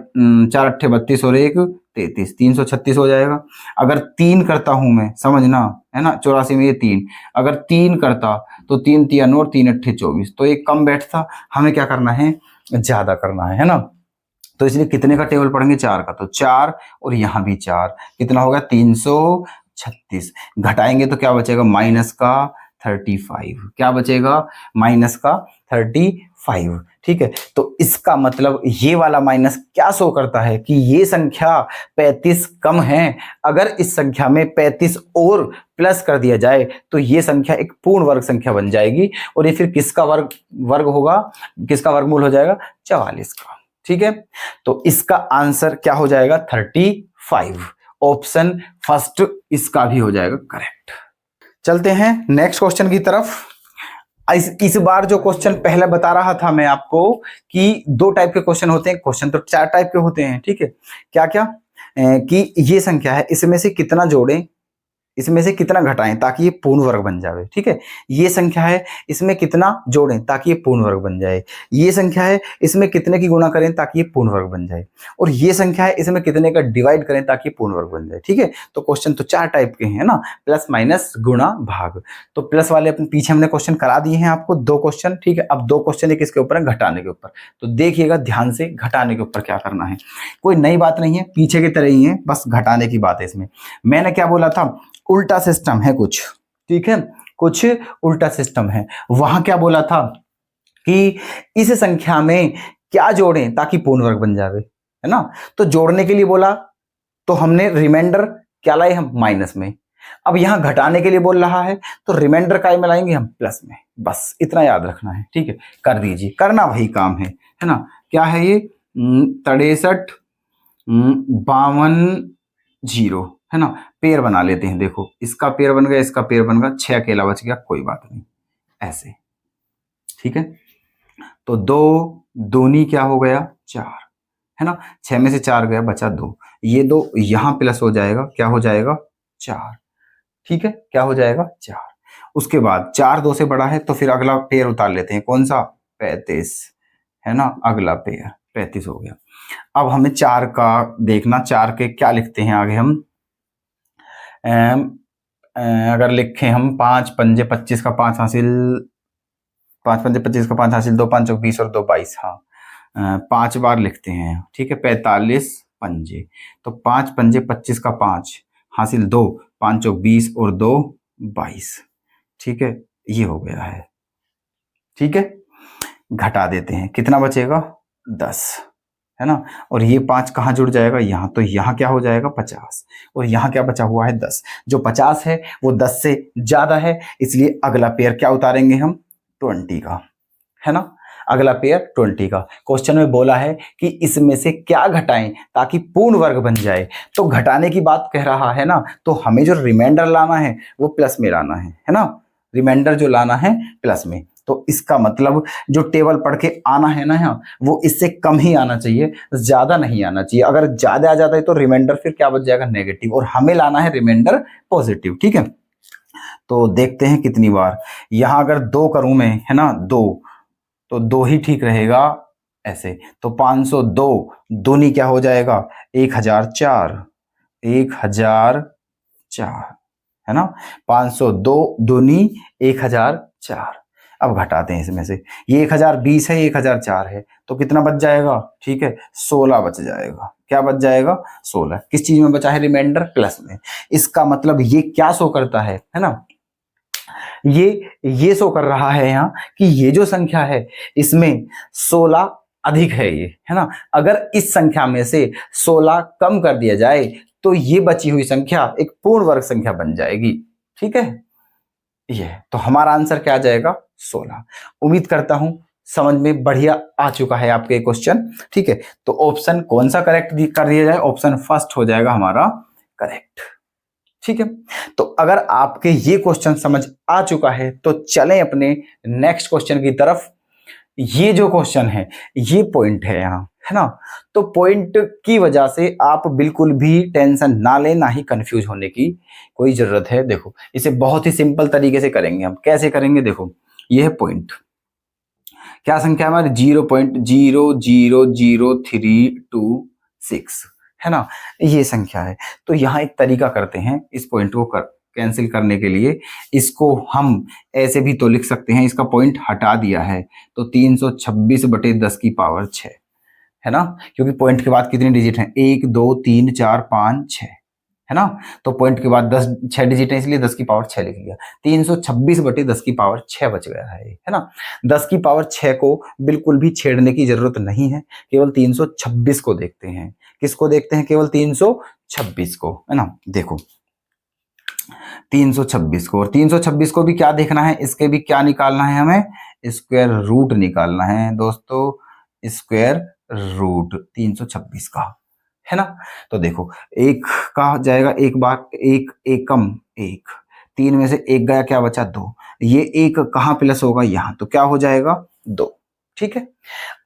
4 अट्ठे 32 और 1 33, 336 हो जाएगा। अगर 3 करता हूं मैं, समझना, है ना, 84 में ये 3, अगर 3 करता तो 3 3 और 3 अट्ठे 24, तो एक कम बैठता, हमें क्या करना है ज्यादा करना है ना। तो इसलिए कितने का टेबल पढ़ेंगे 4 का, तो 4 और यहां भी 4, कितना होगा 336। घटाएंगे तो क्या बचेगा माइनस का 35, क्या बचेगा माइनस का 35। ठीक है, तो इसका मतलब ये वाला माइनस क्या शो करता है कि ये संख्या 35 कम है। अगर इस संख्या में 35 और प्लस कर दिया जाए तो ये संख्या एक पूर्ण वर्ग संख्या बन जाएगी, और ये फिर किसका वर्ग होगा, किसका वर्गमूल हो जाएगा 44 का। ठीक है, तो इसका आंसर क्या हो जाएगा 35। ऑप्शन फर्स्ट इसका भी हो जाएगा करेक्ट। चलते हैं नेक्स्ट क्वेश्चन की तरफ। इस बार जो क्वेश्चन पहले बता रहा था मैं आपको कि 2 टाइप के क्वेश्चन होते हैं, क्वेश्चन तो 4 टाइप के होते हैं। ठीक है, क्या क्या कि ये संख्या है, इसमें से कितना जोड़ें इसमें से कितना घटाएं ताकि ये पूर्ण वर्ग बन जाए, ठीक है। ये संख्या है, इसमें कितना जोड़ें ताकि ये पूर्ण वर्ग बन जाए। ये संख्या है, इसमें कितने की गुणा करें ताकि ये पूर्ण वर्ग बन जाए। और ये संख्या है, इसमें कितने का डिवाइड करें ताकि ये पूर्ण वर्ग बन जाए, ठीक है। तो क्वेश्चन तो 4 टाइप के हैं ना, प्लस माइनस गुणा भाग। तो प्लस वाले अपने पीछे हमने क्वेश्चन करा दिए हैं आपको 2 क्वेश्चन, ठीक है। अब 2 क्वेश्चन एक इसके ऊपर है, घटाने के ऊपर। तो देखिएगा ध्यान से घटाने के ऊपर क्या करना है। कोई नई बात नहीं है, पीछे की तरह ही है, बस घटाने की बात है इसमें। मैंने क्या बोला था, उल्टा सिस्टम है कुछ, ठीक है, कुछ उल्टा सिस्टम है। वहां क्या बोला था कि इस संख्या में क्या जोड़ें ताकि पूर्ण वर्ग बन जावे, है ना। तो जोड़ने के लिए बोला तो हमने रिमाइंडर क्या लाए हम, माइनस में। अब यहां घटाने के लिए बोल रहा है तो रिमाइंडर काय में लाएंगे हम, प्लस में। बस इतना याद रखना है, ठीक है। कर दीजिए, करना वही काम है ना। क्या है ये 63 52 0, है ना। पेयर बना लेते हैं, देखो इसका पेयर बन गया, इसका पेयर बन गया, 6 अकेला बच गया, कोई बात नहीं, ऐसे, ठीक है। तो 2 दूनी क्या हो गया 4, है ना। 6 में से 4 गया, बचा 2। ये 2 यहां प्लस हो जाएगा, क्या हो जाएगा 4, ठीक है। क्या हो जाएगा 4। उसके बाद 4 2 से बड़ा है तो फिर अगला पेयर उतार लेते हैं, कौन सा 35, है ना। अगला पेयर 35 हो गया। अब हमें 4 का देखना, 4 के क्या लिखते हैं आगे हम, अगर लिखें हम 5 पंजे 25 का 5 हासिल, 5 पंजे 25 का 5 हासिल, 2 5 20 और 2 22, हाँ 5 बार लिखते हैं, ठीक है। 45 पंजे, तो 5 पंजे 25 का 5 हासिल 2, 5 20 और 2 22, ठीक है। ये हो गया है, ठीक है। घटा देते हैं, कितना बचेगा 10, है ना। और ये 5 कहाँ जुड़ जाएगा, यहाँ, तो यहाँ क्या हो जाएगा 50, और यहाँ क्या बचा हुआ है 10। जो 50 है वो 10 से ज्यादा है, इसलिए अगला पेयर क्या उतारेंगे हम 20 का, है ना। अगला पेयर 20 का। क्वेश्चन में बोला है कि इसमें से क्या घटाएं ताकि पूर्ण वर्ग बन जाए, तो घटाने की बात कह रहा है ना, तो हमें जो रिमाइंडर लाना है वो प्लस में लाना है ना। रिमाइंडर जो लाना है प्लस में, तो इसका मतलब जो टेबल पढ़ के आना है ना यहाँ, वो इससे कम ही आना चाहिए, ज्यादा नहीं आना चाहिए। अगर ज्यादा आ जाता है तो रिमाइंडर फिर क्या बच जाएगा नेगेटिव, और हमें लाना है रिमाइंडर पॉजिटिव, ठीक है। तो देखते हैं कितनी बार, यहां अगर 2 करूं मैं, है ना 2, तो 2 ही ठीक रहेगा ऐसे। तो 502 दूनी क्या हो जाएगा 1004, 1004, है ना। 502 दूनी 1004। अब घटाते हैं इसमें से, ये 1020 है, 1004 है, तो कितना बच जाएगा, ठीक है 16 बच जाएगा। क्या बच जाएगा 16। किस चीज में बचा है रिमाइंडर, प्लस में। इसका मतलब ये क्या शो करता है ना, ये शो कर रहा है यहाँ कि ये जो संख्या है इसमें 16 अधिक है ये, है ना। अगर इस संख्या में से 16 कम कर दिया जाए तो ये बची हुई संख्या एक पूर्ण वर्ग संख्या बन जाएगी, ठीक है। ये तो हमारा आंसर क्या आ जाएगा 16। उम्मीद करता हूं समझ में बढ़िया आ चुका है आपके क्वेश्चन, ठीक है। तो ऑप्शन कौन सा करेक्ट कर दिया जाए, ऑप्शन फर्स्ट हो जाएगा हमारा करेक्ट, ठीक है। तो अगर आपके ये क्वेश्चन समझ आ चुका है तो चलें अपने नेक्स्ट क्वेश्चन की तरफ। ये जो क्वेश्चन है ये पॉइंट है यहाँ, है ना। तो पॉइंट की वजह से आप बिल्कुल भी टेंशन ना लें, ना ही कंफ्यूज होने की कोई जरूरत है। देखो इसे बहुत ही सिंपल तरीके से करेंगे हम। कैसे करेंगे, देखो ये है पॉइंट, क्या संख्या हमारी 0.000326, है ना, ये संख्या है। तो यहाँ एक तरीका करते हैं इस पॉइंट को कैंसिल करने के लिए। इसको हम ऐसे भी तो लिख सकते हैं, इसका पॉइंट हटा दिया है तो 326/10⁻6, है ना। क्योंकि पॉइंट के बाद कितने डिजिट हैं, 1 2 3 4 5 6, है ना। तो पॉइंट के बाद 6 डिजिट है, इसलिए 10⁻6 लिख लिया। 326/10⁻6 बच गया है ना। 10⁻6 को बिल्कुल भी छेड़ने की जरूरत नहीं है, केवल 326 को देखते हैं। किसको देखते हैं, केवल 326 को, है ना। देखो 326 को, और 326 को भी क्या देखना है, इसके भी क्या निकालना है हमें, स्क्वायर रूट निकालना है दोस्तों, स्क्वायर रूट 326 का, है ना। तो देखो एक का जाएगा, एक बार एक एकम एक, 3 में से 1 गया, क्या बचा 2। ये 1 कहाँ प्लस होगा, यहाँ, तो क्या हो जाएगा 2, ठीक है।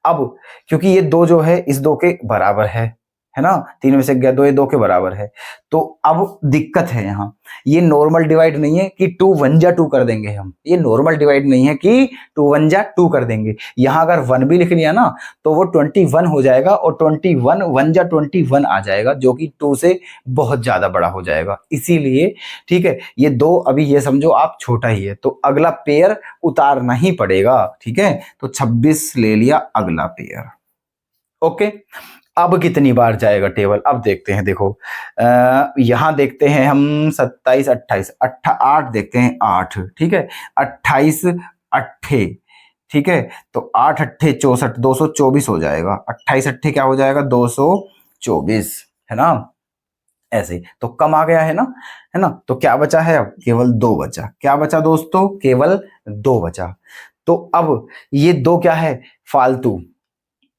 अब क्योंकि ये 2 जो है इस 2 के बराबर है है ना, 3 में से गया 2, ये 2 के बराबर है। तो अब दिक्कत है यहाँ, ये नॉर्मल डिवाइड नहीं है कि 2 1 जा 2 कर देंगे हम, ये नॉर्मल डिवाइड नहीं है कि 2 1 जा 2 कर देंगे। यहाँ अगर 1 भी लिख लिया ना तो वो 21 हो जाएगा, और 21 1 जा 21 आ जाएगा, जो कि 2 से बहुत ज्यादा बड़ा हो जाएगा। इसीलिए ठीक है, ये 2 अभी ये समझो आप छोटा ही है, तो अगला पेयर उतारना ही पड़ेगा। ठीक है, तो 26 ले लिया अगला पेयर। ओके, अब कितनी बार जाएगा टेबल, अब देखते हैं। देखो यहां देखते हैं हम 27 28 8 देखते हैं 8, ठीक है, 28 अट्ठे, ठीक है, तो 8 अट्ठे 64 224 हो जाएगा। 28 अट्ठे क्या हो जाएगा 224, है ना, ऐसे तो कम आ गया है ना, तो क्या बचा है अब, केवल 2 बचा। क्या बचा दोस्तों, केवल 2 बचा। तो अब ये 2 क्या है, फालतू,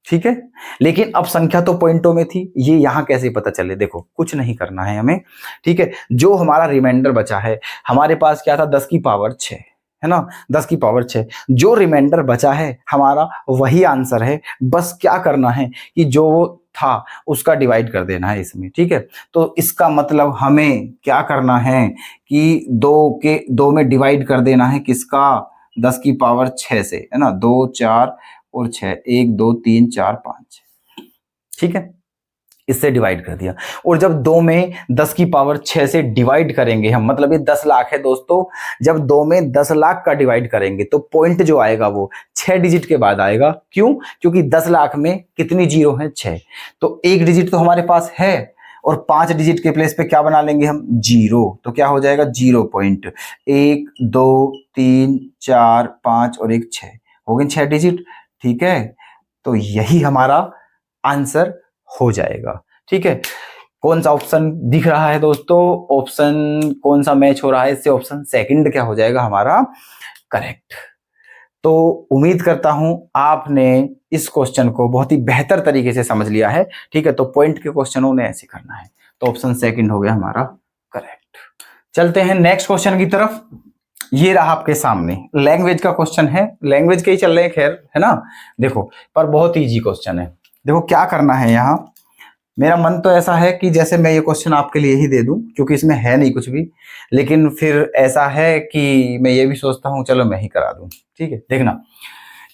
ठीक है, लेकिन अब संख्या तो पॉइंटों में थी, ये यहां कैसे पता चले। देखो कुछ नहीं करना है हमें, ठीक है, जो हमारा रिमाइंडर बचा है, हमारे पास क्या था 10 की पावर 6, है ना, 10 की पावर 6, जो रिमाइंडर बचा है हमारा वही आंसर है। बस क्या करना है कि जो था उसका डिवाइड कर देना है इसमें, ठीक है। तो इसका मतलब हमें क्या करना है कि 2 में डिवाइड कर देना है, किसका, 10 की पावर 6 से, है ना, 2 4 और 6, 1 2 3 4 5, ठीक है, इससे डिवाइड कर दिया। और जब 2 में 10 की पावर 6 से डिवाइड करेंगे हम, मतलब ये 10 लाख है दोस्तों, जब 2 में 10 लाख का डिवाइड करेंगे तो पॉइंट जो आएगा वो 6 डिजिट के बाद आएगा। क्यों, क्योंकि 10 लाख में कितनी जीरो है, 6, तो 1 डिजिट तो हमारे पास है, और 5 डिजिट के प्लेस पे क्या बना लेंगे हम, 0, तो क्या हो जाएगा 0.1 2 3 4 5 और 1 6, हो गए 6 डिजिट, ठीक है। तो यही हमारा आंसर हो जाएगा, ठीक है। कौन सा ऑप्शन दिख रहा है दोस्तों, ऑप्शन कौन सा मैच हो रहा है इससे, ऑप्शन सेकंड क्या हो जाएगा हमारा करेक्ट। तो उम्मीद करता हूं आपने इस क्वेश्चन को बहुत ही बेहतर तरीके से समझ लिया है, ठीक है। तो पॉइंट के क्वेश्चनों ने ऐसे करना है, तो ऑप्शन सेकंड हो गया हमारा करेक्ट। चलते हैं नेक्स्ट क्वेश्चन की तरफ। ये रहा आपके सामने, लैंग्वेज का क्वेश्चन है, लैंग्वेज के ही चल रहे हैं खैर, है ना। देखो पर बहुत इजी क्वेश्चन है। देखो क्या करना है यहाँ, मेरा मन तो ऐसा है कि जैसे मैं ये क्वेश्चन आपके लिए ही दे दूं, क्योंकि इसमें है नहीं कुछ भी, लेकिन फिर ऐसा है कि मैं ये भी सोचता हूं चलो मैं ही करा दूं, ठीक है। देखना,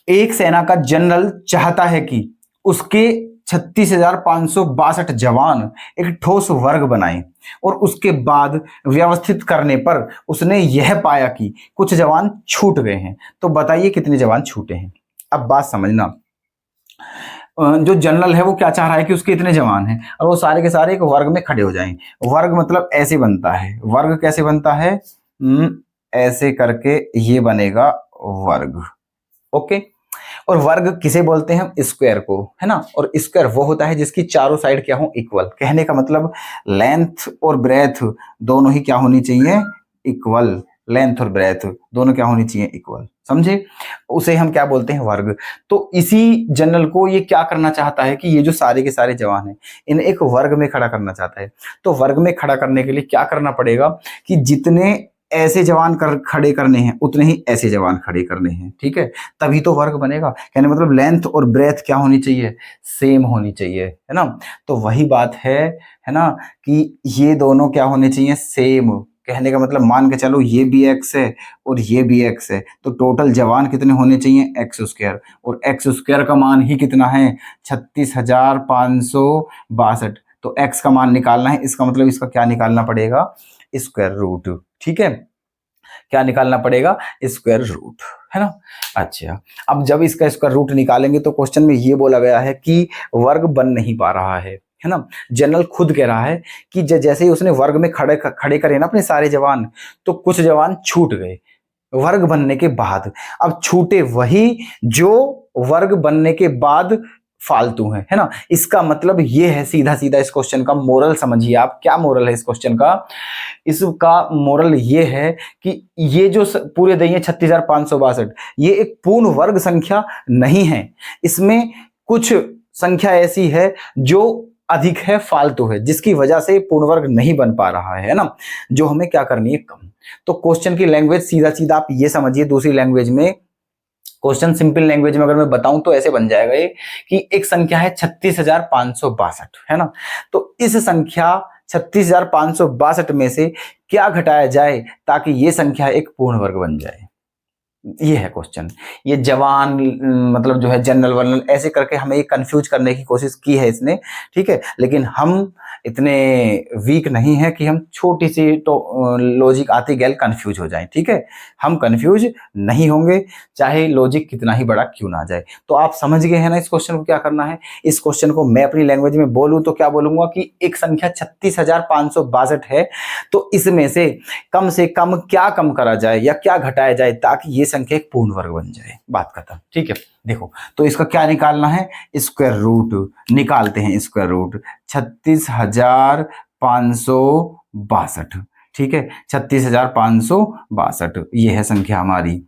एक सेना का जनरल चाहता है कि उसके 36,562 जवान एक ठोस वर्ग बनाएं, और उसके बाद व्यवस्थित करने पर उसने यह पाया कि कुछ जवान छूट गए हैं। तो बताइए कितने जवान छूटे हैं। अब बात समझना, जो जनरल है वो क्या चाह रहा है कि उसके इतने जवान हैं, और वो सारे के सारे एक वर्ग में खड़े हो जाएं। वर्ग मतलब ऐसे बनता है, वर्ग कैसे बनता है, ऐसे करके ये बनेगा वर्ग, ओके। और वर्ग किसे बोलते हैं, स्क्वायर को, है ना। और स्क्वायर वो होता है जिसकी चारों साइड क्या हो, इक्वल। कहने का मतलब लेंथ और ब्रेथ दोनों ही क्या होनी चाहिए, इक्वल। लेंथ और ब्रेथ दोनों क्या होनी चाहिए, इक्वल, समझे। उसे हम क्या बोलते हैं, वर्ग। तो इसी जनरल को ये क्या करना चाहता है कि ये जो सारे के सारे जवान हैं इन्हें एक वर्ग में खड़ा करना चाहता है। तो वर्ग में खड़ा करने के लिए क्या करना पड़ेगा कि जितने ऐसे जवान खड़े करने हैं उतने ही ऐसे जवान खड़े करने हैं, ठीक है, तभी तो वर्ग बनेगा। कहने मतलब लेंथ और ब्रेथ क्या होनी चाहिए, सेम होनी चाहिए, है ना। तो वही बात है ना, कि ये दोनों क्या होने चाहिए, सेम। कहने का मतलब मान के चलो ये भी x है और ये भी x है, तो टोटल जवान कितने होने चाहिए, x², और x² का मान ही कितना है, 36,562। तो x का मान निकालना है, इसका मतलब इसका क्या निकालना पड़ेगा, स्क्वायर रूट, ठीक है। क्या निकालना पड़ेगा, स्क्वायर रूट, है ना। अच्छा, अब जब इसका स्क्वायर रूट निकालेंगे तो क्वेश्चन में ये बोला गया है कि वर्ग बन नहीं पा रहा है ना। जनरल खुद कह रहा है कि जैसे ही उसने वर्ग में खड़े करे ना अपने सारे जवान, तो कुछ जवान छूट गए वर्ग बनने के बाद। अब छूटे वही जो वर्ग बनने के बाद फालतू है ना। इसका मतलब ये है, सीधा सीधा इस क्वेश्चन का मोरल समझिए आप। क्या मोरल है इस क्वेश्चन का, इसका मोरल ये है कि ये जो पूरे दैये 36,562 ये एक पूर्ण वर्ग संख्या नहीं है। इसमें कुछ संख्या ऐसी है जो अधिक है, फालतू है, जिसकी वजह से पूर्ण वर्ग नहीं बन पा रहा है ना, जो हमें क्या करनी है, कम। तो क्वेश्चन की लैंग्वेज सीधा सीधा आप ये समझिए, दूसरी लैंग्वेज में क्वेश्चन सिंपल लैंग्वेज में अगर मैं बताऊं तो ऐसे बन जाएगा ये कि एक संख्या है 36,562, है ना। तो इस संख्या 36,562 में से क्या घटाया जाए ताकि ये संख्या एक पूर्ण वर्ग बन जाए। ये है क्वेश्चन। ये जवान मतलब जो है जनरल वर्नल ऐसे करके हमें ये कंफ्यूज करने की कोशिश की है इसने, ठीक है। लेकिन हम इतने वीक नहीं है कि हम छोटी सी तो लॉजिक आती गैल कंफ्यूज हो जाए, ठीक है। हम कंफ्यूज नहीं होंगे चाहे लॉजिक कितना ही बड़ा क्यों ना जाए। तो आप समझ गए हैं ना इस क्वेश्चन को क्या करना है। इस क्वेश्चन को मैं अपनी लैंग्वेज में बोलूं तो क्या बोलूंगा कि एक संख्या 36,562 है, तो इसमें से कम क्या कम करा जाए या क्या घटाया जाए ताकि ये संख्या एक पूर्ण वर्ग बन जाए। बात खत्म, ठीक है। देखो तो इसका क्या निकालना है, स्क्वायर रूट निकालते हैं। स्क्वायर रूट 36,562, ठीक है। 36,562 ये है संख्या हमारी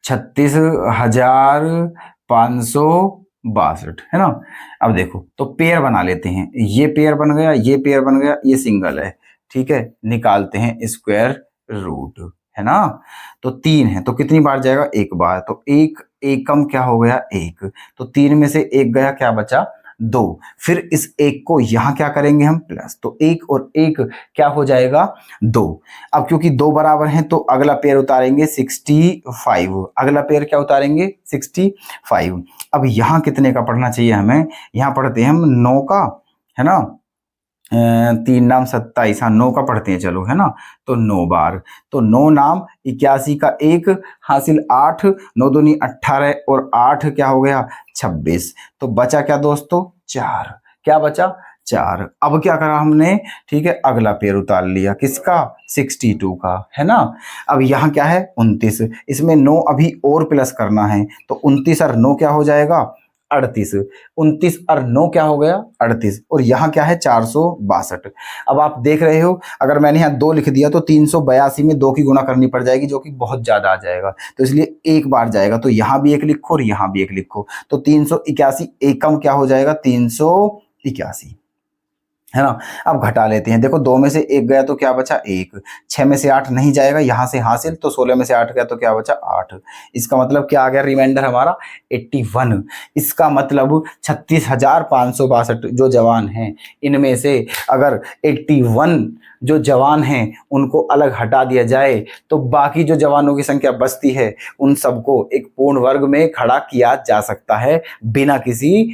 36,562, है ना। अब देखो तो पेयर बना लेते हैं। ये पेयर बन गया, ये पेयर बन गया, ये सिंगल है, ठीक है। निकालते हैं स्क्वायर रूट, है ना। तो 3 है तो कितनी बार जाएगा, एक बार। तो एक एकम क्या हो गया, एक। तो 3 में से एक गया, क्या बचा, 2। फिर इस एक को यहां क्या करेंगे हम, प्लस। तो एक और एक क्या हो जाएगा, 2। अब क्योंकि 2 बराबर हैं तो अगला पेयर उतारेंगे 65। अगला पेयर क्या उतारेंगे, 65। अब यहां कितने का पढ़ना चाहिए हमें, यहां पढ़ते हैं हम 9 का, है ना। 3 नाम 27, हाँ 9 का पढ़ते हैं चलो, है ना। तो 9 बार, तो 9 नाम 81 का 1 हासिल 8, 9 दूनी 18 और 8 क्या हो गया 26। तो बचा क्या दोस्तों, 4। क्या बचा, 4। अब क्या करा हमने, ठीक है, अगला पेयर उतार लिया किसका, 62 का, है ना। अब यहाँ क्या है 29, इसमें 9 अभी और प्लस करना है। तो 29 और 9 क्या हो जाएगा, 38। 29 और 9 क्या हो गया, 38। और यहाँ क्या है 462। अब आप देख रहे हो अगर मैंने यहाँ 2 लिख दिया तो 382 में 2 की गुणा करनी पड़ जाएगी जो कि बहुत ज्यादा आ जाएगा। तो इसलिए एक बार जाएगा, तो यहाँ भी एक लिखो और यहाँ भी एक लिखो। तो 381 एकम क्या हो जाएगा, 381, है ना। अब घटा लेते हैं। देखो 2 में से 1 गया तो क्या बचा, 1। 6 में से 8 नहीं जाएगा यहां से हासिल, तो 16 में से 8 गया तो क्या बचा, 8। इसका मतलब क्या आ गया, रिमाइंडर हमारा 81। इसका मतलब 36,562 जो जवान हैं इनमें से अगर 81 जो जवान हैं उनको अलग हटा दिया जाए तो बाकी जो जवानों की संख्या बचती है उन सबको एक पूर्ण वर्ग में खड़ा किया जा सकता है बिना किसी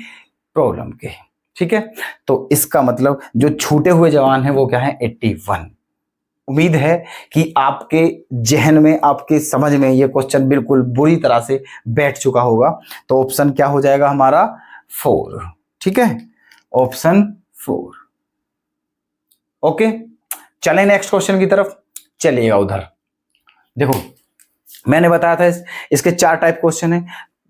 प्रॉब्लम के, ठीक है। तो इसका मतलब जो छूटे हुए जवान हैं वो क्या है, 81। उम्मीद है कि आपके जहन में, आपके समझ में ये क्वेश्चन बिल्कुल बुरी तरह से बैठ चुका होगा। तो ऑप्शन क्या हो जाएगा हमारा, 4, ठीक है, ऑप्शन 4। ओके, चलें नेक्स्ट क्वेश्चन की तरफ, चलिएगा उधर। देखो मैंने बताया था इसके 4 टाइप क्वेश्चन है,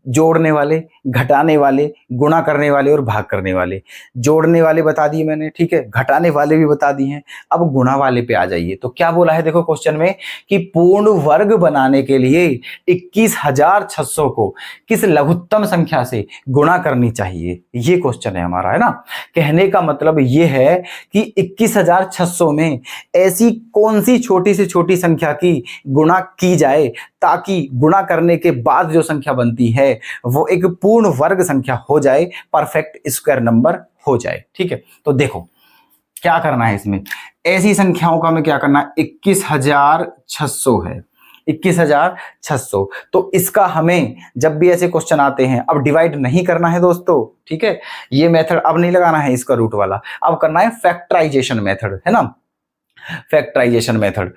जोड़ने वाले, घटाने वाले, गुणा करने वाले और भाग करने वाले। जोड़ने वाले बता दिए मैंने, ठीक है, घटाने वाले भी बता दिए हैं। अब गुणा वाले पे आ जाइए। तो क्या बोला है देखो क्वेश्चन में कि पूर्ण वर्ग बनाने के लिए 21,600 को किस लघुत्तम संख्या से गुणा करनी चाहिए, ये क्वेश्चन है हमारा, है ना। कहने का मतलब ये है कि 21,600 में ऐसी कौन सी छोटी से छोटी संख्या की गुणा की जाए ताकि गुणा करने के बाद जो संख्या बनती है वो एक पूर्ण वर्ग संख्या हो जाए, परफेक्ट स्क्वायर नंबर हो जाए, ठीक है। तो देखो क्या करना है इसमें, ऐसी संख्याओं का हमें क्या करना है, 21,600 है, 21,600। तो इसका हमें जब भी ऐसे क्वेश्चन आते हैं, अब डिवाइड नहीं करना है दोस्तों, ठीक है, ये मेथड अब नहीं लगाना है इसका रूट वाला, अब करना है फैक्टराइजेशन मेथड, है ना। फैक्टराइजेशन मेथड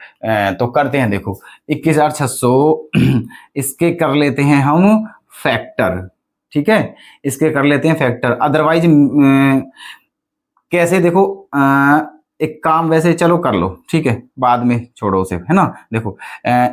तो करते हैं। देखो 21,600 इसके कर लेते हैं हम फैक्टर, ठीक है, इसके कर लेते हैं फैक्टर। अदरवाइज कैसे, देखो एक काम वैसे चलो कर लो, ठीक है, बाद में छोड़ो उसे, है ना। देखो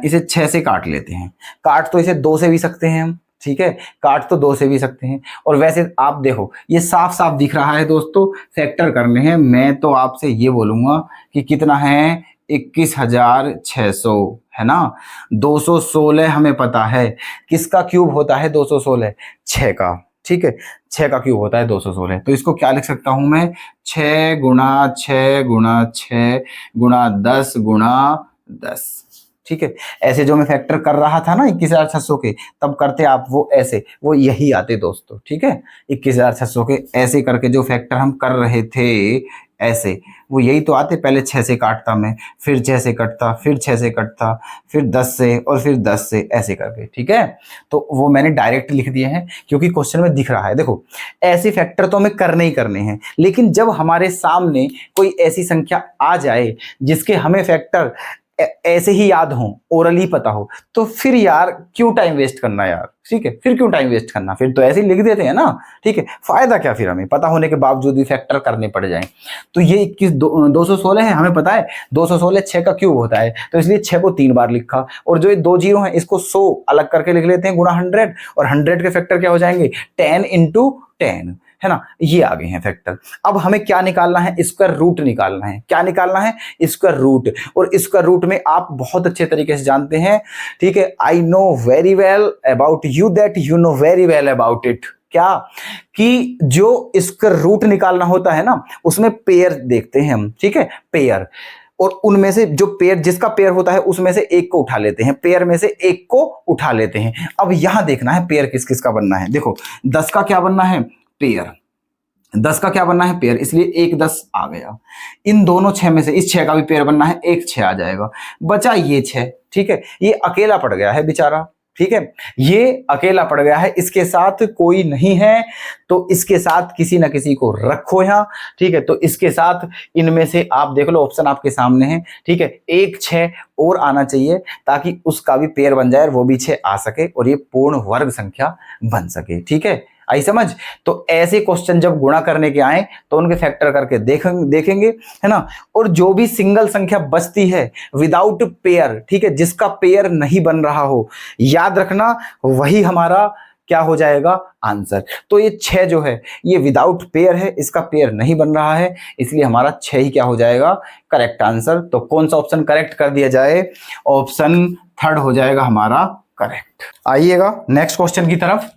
इसे 6 से काट लेते हैं। काट तो इसे 2 से भी सकते हैं हम, ठीक है, काट तो 2 से भी सकते हैं। और वैसे आप देखो ये साफ साफ दिख रहा है दोस्तों, फैक्टर करने हैं। मैं तो आपसे ये बोलूंगा कि कितना है, 21,600, है ना। 216 हमें पता है, किसका क्यूब होता है 216, 6 का, ठीक है, 6 का क्यूब होता है 216। तो इसको क्या लिख सकता हूं मैं, 6 × 6 × 6 × 10 × 10, ठीक है। ऐसे जो मैं फैक्टर कर रहा था ना 21,600 के, तब करते आप वो ऐसे, वो यही आते दोस्तों, ठीक है। 21,600 के ऐसे करके जो फैक्टर हम कर रहे थे ऐसे, वो यही तो आते। पहले 6 से काटता मैं, फिर 6 से कटता, फिर 6 से कटता, फिर 10 से, और फिर 10 से, ऐसे करके, ठीक है। तो वो मैंने डायरेक्ट लिख दिए हैं क्योंकि क्वेश्चन में दिख रहा है। देखो ऐसे फैक्टर तो हमें करने ही करने हैं, लेकिन जब हमारे सामने कोई ऐसी संख्या आ जाए जिसके हमें फैक्टर ऐसे ही याद हो, ओरली पता हो, तो फिर यार क्यों टाइम वेस्ट करना यार, ठीक है। फिर क्यों टाइम वेस्ट करना, फिर तो ऐसे ही लिख देते हैं ना, ठीक है। फायदा क्या फिर हमें पता होने के बावजूद भी फैक्टर करने पड़ जाए। तो ये 216 है, हमें पता है 216 6 का क्यूब होता है, तो इसलिए 6 को 3 बार लिखा। और जो ये 2 जीरो है इसको 100 अलग करके लिख लेते हैं गुणा 100, और 100 के फैक्टर क्या हो जाएंगे 10 इंटू 10, है ना। ये आ गए हैं फैक्टर। अब हमें क्या निकालना है, स्क्वायर रूट निकालना है। क्या निकालना है, स्क्वायर रूट। और स्क्वायर रूट में आप बहुत अच्छे तरीके से जानते हैं, ठीक है। I know very well about you that you know very well about it. क्या कि जो स्क्वायर रूट निकालना होता है ना, उसमें पेयर देखते हैं हम, ठीक है, पेयर। और उनमें से जो पेयर, जिसका पेयर होता है उसमें से एक को उठा लेते हैं, पेयर में से एक को उठा लेते हैं। अब यहां देखना है पेयर किस किस का बनना है। देखो 10 का क्या बनना है, पेयर। 10 का क्या बनना है, पेयर, इसलिए 1 10 आ गया। इन दोनों 6 में से इस 6 का भी पेयर बनना है, 1 6 आ जाएगा, बचा ये 6, ठीक है। ये अकेला पड़ गया है बेचारा, ठीक है। ये अकेला पड़ गया है, इसके साथ कोई नहीं है, तो इसके साथ किसी ना किसी को रखो यहां, ठीक है। तो इसके साथ इनमें से आप देख लो, ऑप्शन आपके सामने है, ठीक है। 1 6 और आना चाहिए ताकि उसका भी पेयर बन जाए और वो भी 6 आ सके और ये पूर्ण वर्ग संख्या बन सके, ठीक है। आई समझ। तो ऐसे क्वेश्चन जब गुणा करने के आए तो उनके फैक्टर करके देखेंगे, है ना। और जो भी सिंगल संख्या बचती है विदाउट पेयर, ठीक है, जिसका पेयर नहीं बन रहा हो, याद रखना वही हमारा क्या हो जाएगा, आंसर। तो ये 6 जो है ये विदाउट पेयर है, इसका पेयर नहीं बन रहा है, इसलिए हमारा 6 ही क्या हो जाएगा, करेक्ट आंसर। तो कौन सा ऑप्शन करेक्ट कर दिया जाए, ऑप्शन 3 हो जाएगा हमारा करेक्ट। आइएगा नेक्स्ट क्वेश्चन की तरफ।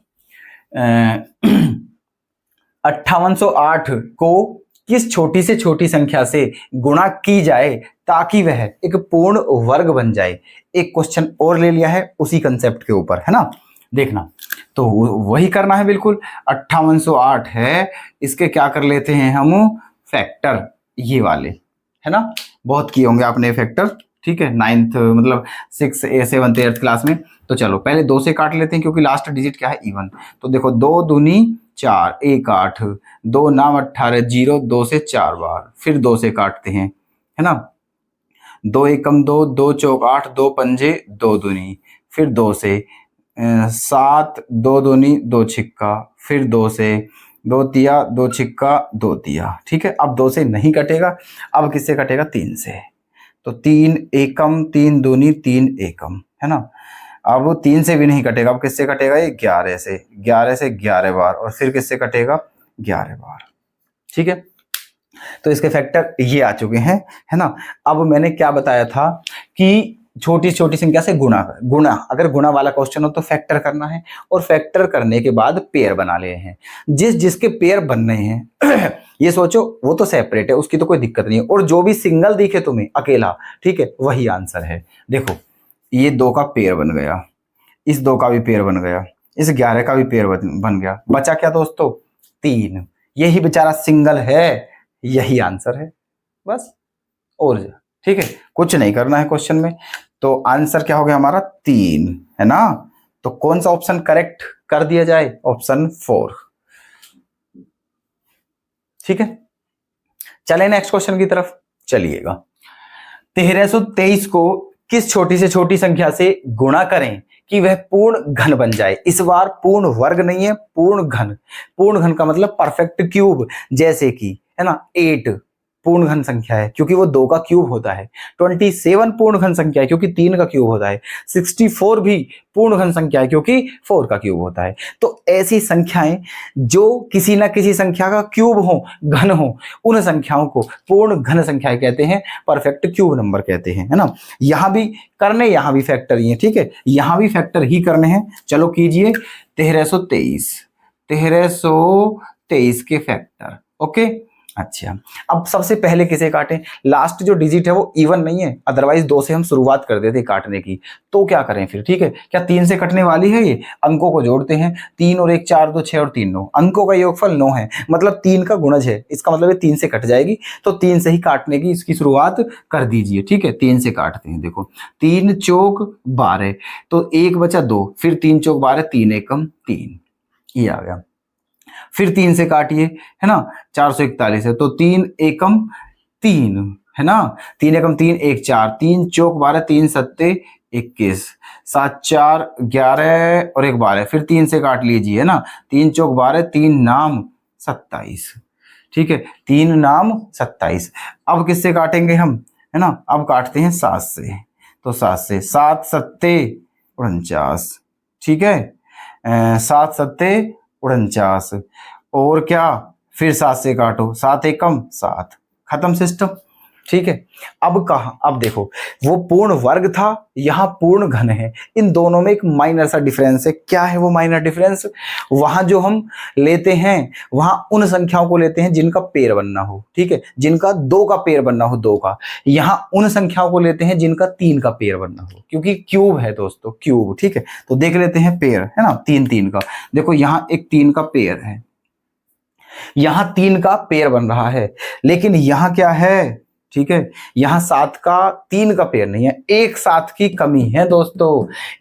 5808 को किस छोटी से छोटी संख्या से गुणा की जाए ताकि वह एक पूर्ण वर्ग बन जाए। एक क्वेश्चन और ले लिया है उसी कंसेप्ट के ऊपर, है ना। देखना तो वही करना है बिल्कुल। 5808 है, इसके क्या कर लेते हैं हम, फैक्टर, ये वाले, है ना। बहुत किए होंगे आपने फैक्टर, ठीक है, 9th मतलब 6 7th 8th क्लास में। तो चलो पहले 2 से काट लेते हैं क्योंकि लास्ट डिजिट क्या है, इवन। तो देखो 2 दूनी 4, 1 8, 2 9 18, 0 2 से 4 बार, फिर 2 से काटते हैं, है ना। 2 एकम 2, 2 चौक 8, 2 पंजे 2 दूनी, फिर 2 से 7, 2 दूनी 2 छिक्का, फिर 2 से 2 तिया 2 छिक्का 2 तिया, ठीक है। अब 2 से नहीं कटेगा, अब किससे कटेगा, 3 से। तो 3 एकम 3 दूनी 3 एकम, है ना। अब 3 से भी नहीं कटेगा, अब किससे कटेगा, ये 11 से, 11 से 11 बार, और फिर किससे कटेगा, 11 बार, ठीक है। तो इसके फैक्टर ये आ चुके हैं, है ना। अब मैंने क्या बताया था कि छोटी छोटी संख्या से गुणा अगर गुणा वाला क्वेश्चन हो तो फैक्टर करना है, और फैक्टर करने के बाद पेयर बना ले हैं। जिसके पेयर बनने हैं ये सोचो वो तो सेपरेट है, उसकी तो कोई दिक्कत नहीं है, और जो भी सिंगल दिखे तुम्हें अकेला, ठीक है, वही आंसर है। देखो ये 2 का पेयर बन गया, इस 2 का भी पेयर बन गया, इस 11 का भी पेयर बन गया, बचा क्या दोस्तों, 3। यही बेचारा सिंगल है, यही आंसर है बस, और ठीक है, कुछ नहीं करना है क्वेश्चन में। तो आंसर क्या हो गया हमारा, 3, है ना। तो कौन सा ऑप्शन करेक्ट कर दिया जाए, ऑप्शन 4, ठीक है। चले नेक्स्ट क्वेश्चन की तरफ चलिएगा। 1323 को किस छोटी से छोटी संख्या से गुणा करें कि वह पूर्ण घन बन जाए। इस बार पूर्ण वर्ग नहीं है, पूर्ण घन। पूर्ण घन का मतलब परफेक्ट क्यूब, जैसे कि, है ना, 8 पूर्ण घन संख्या है क्योंकि वो 2 का क्यूब होता है। 27 पूर्ण घन संख्या है क्योंकि 3 का क्यूब होता है। 64 भी पूर्ण घन संख्या है क्योंकि 4 का क्यूब होता है। तो ऐसी संख्याएं जो किसी ना किसी संख्या का क्यूब हो, घन हो, उन संख्याओं को पूर्ण घन संख्याएं कहते हैं, परफेक्ट क्यूब नंबर कहते हैं, है ना। यहां भी करने, यहां भी फैक्टर ही है, ठीक है, यहां भी फैक्टर ही करने हैं। चलो कीजिए 1323 के फैक्टर, ओके। अच्छा, अब सबसे पहले किसे काटें? लास्ट जो डिजिट है वो इवन नहीं है, अदरवाइज 2 से हम शुरुआत कर देते काटने की। तो क्या करें फिर? ठीक है, क्या 3 से कटने वाली है ये? अंकों को जोड़ते हैं, 3 और 1 4, 2 6 और 3 9, अंकों का योगफल 9 है, मतलब 3 का गुणज है, इसका मतलब ये 3 से कट जाएगी। तो 3 से ही काटने की इसकी शुरुआत कर दीजिए। ठीक है, 3 से काटते हैं। देखो 3 चौक 12, तो 1 बचा 2, फिर 3 चौक 12, 3 एकम 3, ये आ गया। फिर 3 से काटिए, है ना, 441 है, तो 3 एकम 3, है ना, 3 एकम 3 1 4, 3 चौक 12, 3 सत्ते 21, 7 4 11 और 1 12, फिर 3 से काट लीजिए, है ना, 3 चौक 12, 3 नाम 27। ठीक है, 3 नाम 27। अब किससे काटेंगे हम? है ना, अब काटते हैं 7 से, तो 7 से 7 सत्ते 49। ठीक है, 7 सत्ते 49, और क्या, फिर 7 से काटो, 7 एकम 7, खत्म सिस्टम। ठीक है, अब कहा, अब देखो वो पूर्ण वर्ग था, यहां पूर्ण घन है, इन दोनों में एक माइनर सा डिफरेंस है। क्या है वो माइनर डिफरेंस? वहां जो हम लेते हैं, वहां उन संख्याओं को लेते हैं जिनका पेड़ बनना हो। ठीक है, जिनका 2 का पेड़ बनना हो, 2 का। यहां उन संख्याओं को लेते हैं जिनका 3 का पेड़ बनना हो, क्योंकि क्यूब है दोस्तों, क्यूब। ठीक है, तो देख लेते हैं पेड़, है ना, 3 3 का। देखो यहां एक 3 का पेड़ है, यहां 3 का पेड़ बन रहा है, लेकिन यहां क्या है? ठीक है, यहां 7 का 3 का पेड़ नहीं है, एक 7 की कमी है दोस्तों।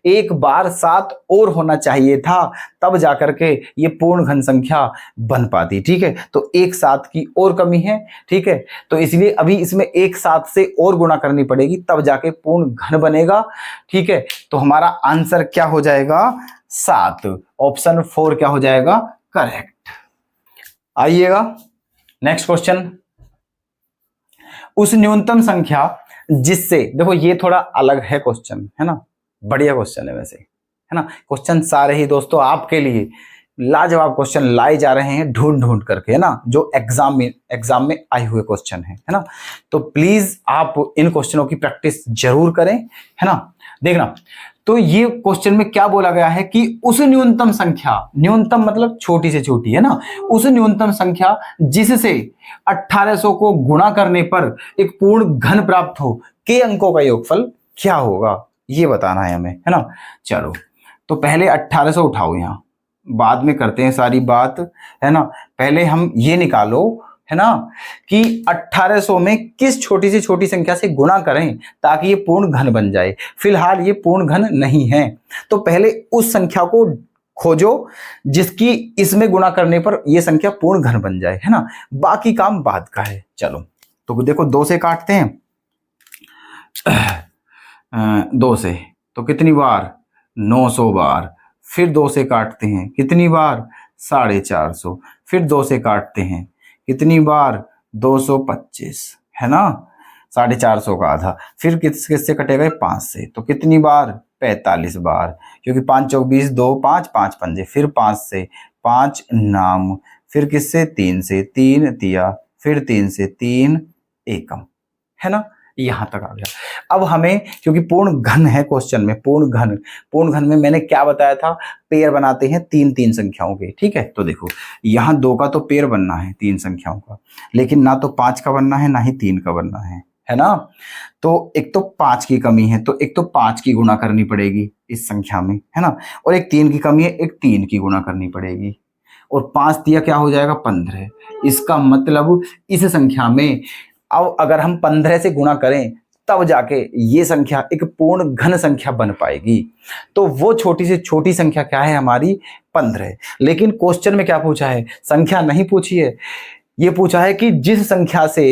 एक बार 7 और होना चाहिए था, तब जाकर के ये पूर्ण घन संख्या बन पाती। ठीक है, तो एक 7 की और कमी है। ठीक है, तो इसलिए अभी इसमें एक 7 से और गुणा करनी पड़ेगी, तब जाके पूर्ण घन बनेगा। ठीक है, तो हमारा आंसर क्या हो जाएगा? 7। ऑप्शन 4 क्या हो जाएगा? करेक्ट। आइएगा नेक्स्ट क्वेश्चन। उस न्यूनतम संख्या जिससे, देखो ये थोड़ा अलग है क्वेश्चन, है ना, बढ़िया क्वेश्चन है वैसे, है ना। क्वेश्चन सारे ही दोस्तों आपके लिए लाजवाब क्वेश्चन लाए जा रहे हैं ढूंढ ढूंढ करके, है ना, जो एग्जाम में आए हुए क्वेश्चन है ना। तो प्लीज आप इन क्वेश्चनों की प्रैक्टिस जरूर करें, है ना। देखना, तो ये क्वेश्चन में क्या बोला गया है कि उस न्यूनतम संख्या, न्यूनतम मतलब छोटी से छोटी, है ना, उस न्यूनतम संख्या जिससे 1800 को गुणा करने पर एक पूर्ण घन प्राप्त हो के अंकों का योगफल क्या होगा, ये बताना है हमें, है ना। चलो, तो पहले 1800 उठाओ, यहां बाद में करते हैं सारी बात, है ना। पहले हम ये निकालो, है ना, कि 1800 में किस छोटी से छोटी संख्या से गुणा करें ताकि ये पूर्ण घन बन जाए। फिलहाल ये पूर्ण घन नहीं है, तो पहले उस संख्या को खोजो जिसकी इसमें गुणा करने पर ये संख्या पूर्ण घन बन जाए, है ना। बाकी काम बाद का है। चलो, तो देखो 2 से काटते हैं, 2 से तो कितनी बार? 900 बार। फिर 2 से काटते हैं, कितनी बार? 450। फिर 2 से काटते हैं, कितनी बार? 225, है ना, 450 का आधा। फिर किससे कटेगा? 5 से, तो कितनी बार? 45 बार, क्योंकि 5 चौक 20, 2 5 5 पंजे। फिर 5 से 5 नाम, फिर किससे? 3 से 3 तिया, फिर 3 से 3 एकम, है ना। यहां तक आ गया। अब हमें, क्योंकि पूर्ण घन है क्वेश्चन में, पूर्ण घन में मैंने क्या बताया था? पेयर बनाते हैं 3 3 संख्याओं के। ठीक है, तो देखो यहां 2 का तो पेयर बनना है 3 संख्याओं का, लेकिन ना तो 5 का बनना है, ना ही 3 का बनना है ना। तो एक तो 5 की कमी है, तो एक तो 5 की गुणा करनी पड़ेगी इस संख्या में, है ना, और एक 3 की कमी है, एक 3 की गुणा करनी पड़ेगी, और 5 दिया क्या हो जाएगा? 15। इसका मतलब इस संख्या में अब अगर हम 15 से गुणा करें तब जाके ये संख्या एक पूर्ण घन संख्या बन पाएगी। तो वो छोटी से छोटी संख्या क्या है हमारी? 15। लेकिन क्वेश्चन में क्या पूछा है? संख्या नहीं पूछी है, ये पूछा है कि जिस संख्या से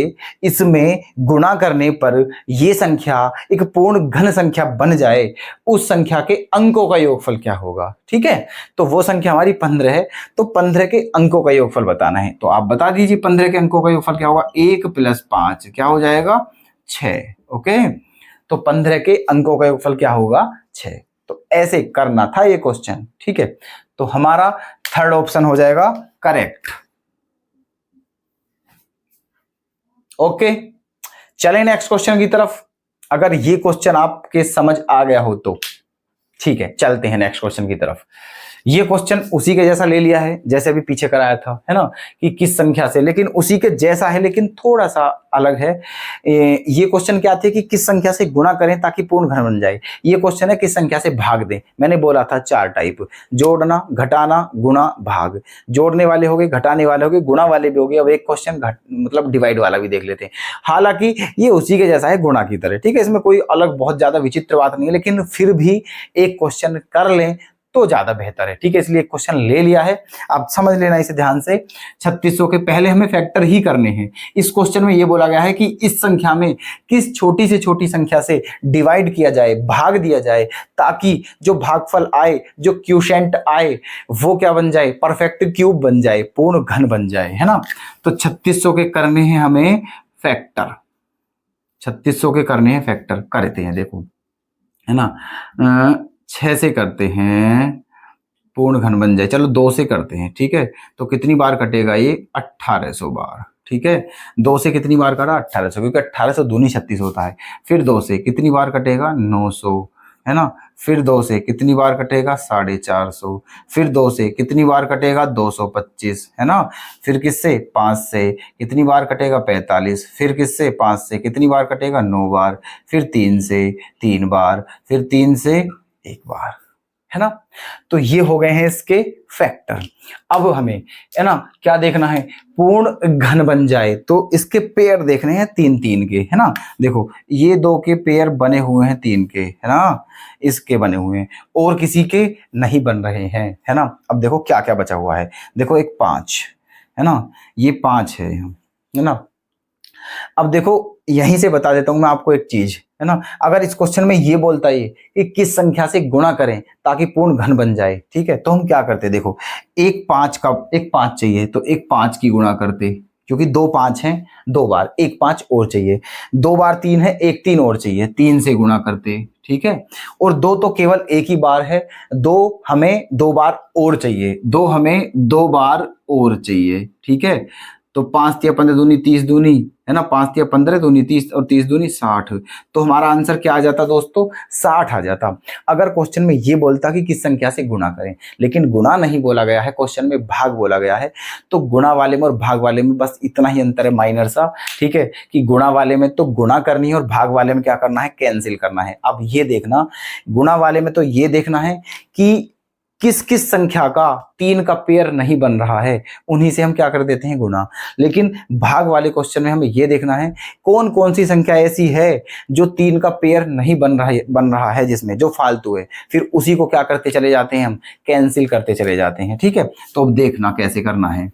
इसमें गुणा करने पर ये संख्या एक पूर्ण घन संख्या बन जाए, उस संख्या के अंकों का योगफल क्या होगा। ठीक है, तो वो संख्या हमारी 15 है, तो 15 के अंकों का योगफल बताना है। तो आप बता दीजिए 15 के अंकों का योगफल क्या होगा? 1 + 5 क्या हो जाएगा? 6। ओके, तो 15 के अंकों का योगफल क्या होगा? 6। तो ऐसे करना था ये क्वेश्चन। ठीक है, तो हमारा थर्ड ऑप्शन हो जाएगा करेक्ट। ओके, चलें नेक्स्ट क्वेश्चन की तरफ। अगर ये क्वेश्चन आपके समझ आ गया हो तो ठीक है, चलते हैं नेक्स्ट क्वेश्चन की तरफ। ये क्वेश्चन उसी के जैसा ले लिया है जैसे अभी पीछे कराया था, है ना, कि किस संख्या से, लेकिन उसी के जैसा है लेकिन थोड़ा सा अलग है। ये क्वेश्चन क्या थे कि किस संख्या से गुणा करें ताकि पूर्ण घन बन जाए। ये क्वेश्चन है किस संख्या से भाग दें। मैंने बोला था 4 टाइप, जोड़ना, घटाना, गुणा, भाग। जोड़ने वाले हो गए, घटाने वाले हो गए, गुणा वाले भी हो गए। अब एक क्वेश्चन मतलब डिवाइड वाला भी देख लेते हैं। हालांकि ये उसी के जैसा है, गुणा की तरह, ठीक है, इसमें कोई अलग बहुत ज्यादा विचित्र बात नहीं है, लेकिन फिर भी एक क्वेश्चन कर लें तो ज्यादा बेहतर है, ठीक है, इसलिए क्वेश्चन ले लिया है। आप समझ लेना इसे ध्यान से। 3600 के पहले हमें फैक्टर ही करने हैं। इस क्वेश्चन में ये बोला गया है कि इस संख्या में किस छोटी से छोटी संख्या से डिवाइड किया जाए, भाग दिया जाए, ताकि जो भागफल आए, जो क्यूशेंट आए, वो क्या बन जाए, परफेक्ट क्यूब बन जाए, पूर्ण घन बन जाए, है ना। तो 3600 के करने हैं हमें फैक्टर, 3600 के करने हैं फैक्टर, करते हैं, देखो, है ना। 6 से करते हैं पूर्ण घन बन जाए, चलो 2 से करते हैं, ठीक है। तो कितनी बार कटेगा ये, 1800 बार, ठीक है। 2 से कितनी बार कटा, 1800, क्योंकि 1800 दूनी 36 होता है। फिर 2 से कितनी बार कटेगा, 900, है ना। फिर 2 से कितनी बार कटेगा, 450। फिर 2 से कितनी बार कटेगा, 225, है ना। फिर किससे, 5 से कितनी बार कटेगा, 45। फिर किससे, 5 से कितनी बार कटेगा, 9 बार। फिर 3 से 3 बार। फिर 3 से 1 बार, है ना। तो ये हो गए हैं इसके फैक्टर। अब हमें, है ना, क्या देखना है, पूर्ण घन बन जाए तो इसके पेयर देखने हैं 3-3 के, है ना। देखो ये 2 के पेयर बने हुए हैं 3 के, है ना, इसके बने हुए हैं, और किसी के नहीं बन रहे हैं, है ना। अब देखो क्या क्या बचा हुआ है, देखो एक 5, है ना, ये 5 है ना। अब देखो यहीं से बता देता हूं मैं आपको एक चीज, है ना। अगर इस क्वेश्चन में ये बोलता है कि किस संख्या से गुणा करें ताकि पूर्ण घन बन जाए, ठीक है, तो हम क्या करते, देखो एक 5 चाहिए तो एक 5 की गुणा करते, क्योंकि 2 5 हैं, 2 बार, एक 5 और चाहिए। 2 बार 3 है, एक 3 और चाहिए, 3 से गुणा करते, ठीक है। और 2 तो केवल एक ही बार है, 2 हमें 2 बार और चाहिए, 2 हमें 2 बार और चाहिए, ठीक है। तो 5 तिया 15 दूनी 30 दूनी, है ना, 5 तिया 15 दूनी 30 और 30 दूनी 60। तो हमारा आंसर क्या आ जाता दोस्तों, 60 आ जाता। अगर क्वेश्चन में ये बोलता कि किस संख्या से गुणा करें, लेकिन गुणा नहीं बोला गया है, क्वेश्चन में भाग बोला गया है, तो गुणा वाले में और भाग वाले में बस इतना ही अंतर है, माइनर सा, ठीक है, कि गुणा वाले में तो गुणा करनी है और भाग वाले में क्या करना है, कैंसिल करना है। अब ये देखना, गुणा वाले में तो ये देखना है कि किस किस संख्या का 3 का पेयर नहीं बन रहा है, उन्हीं से हम क्या कर देते हैं, गुणा। लेकिन भाग वाले क्वेश्चन में हमें यह देखना है कौन कौन सी संख्या ऐसी है जो 3 का पेयर नहीं बन रहा है, जिसमें जो फालतू है, फिर उसी को क्या करते चले जाते हैं, हम कैंसिल करते चले जाते हैं, ठीक है। तो अब देखना कैसे करना है।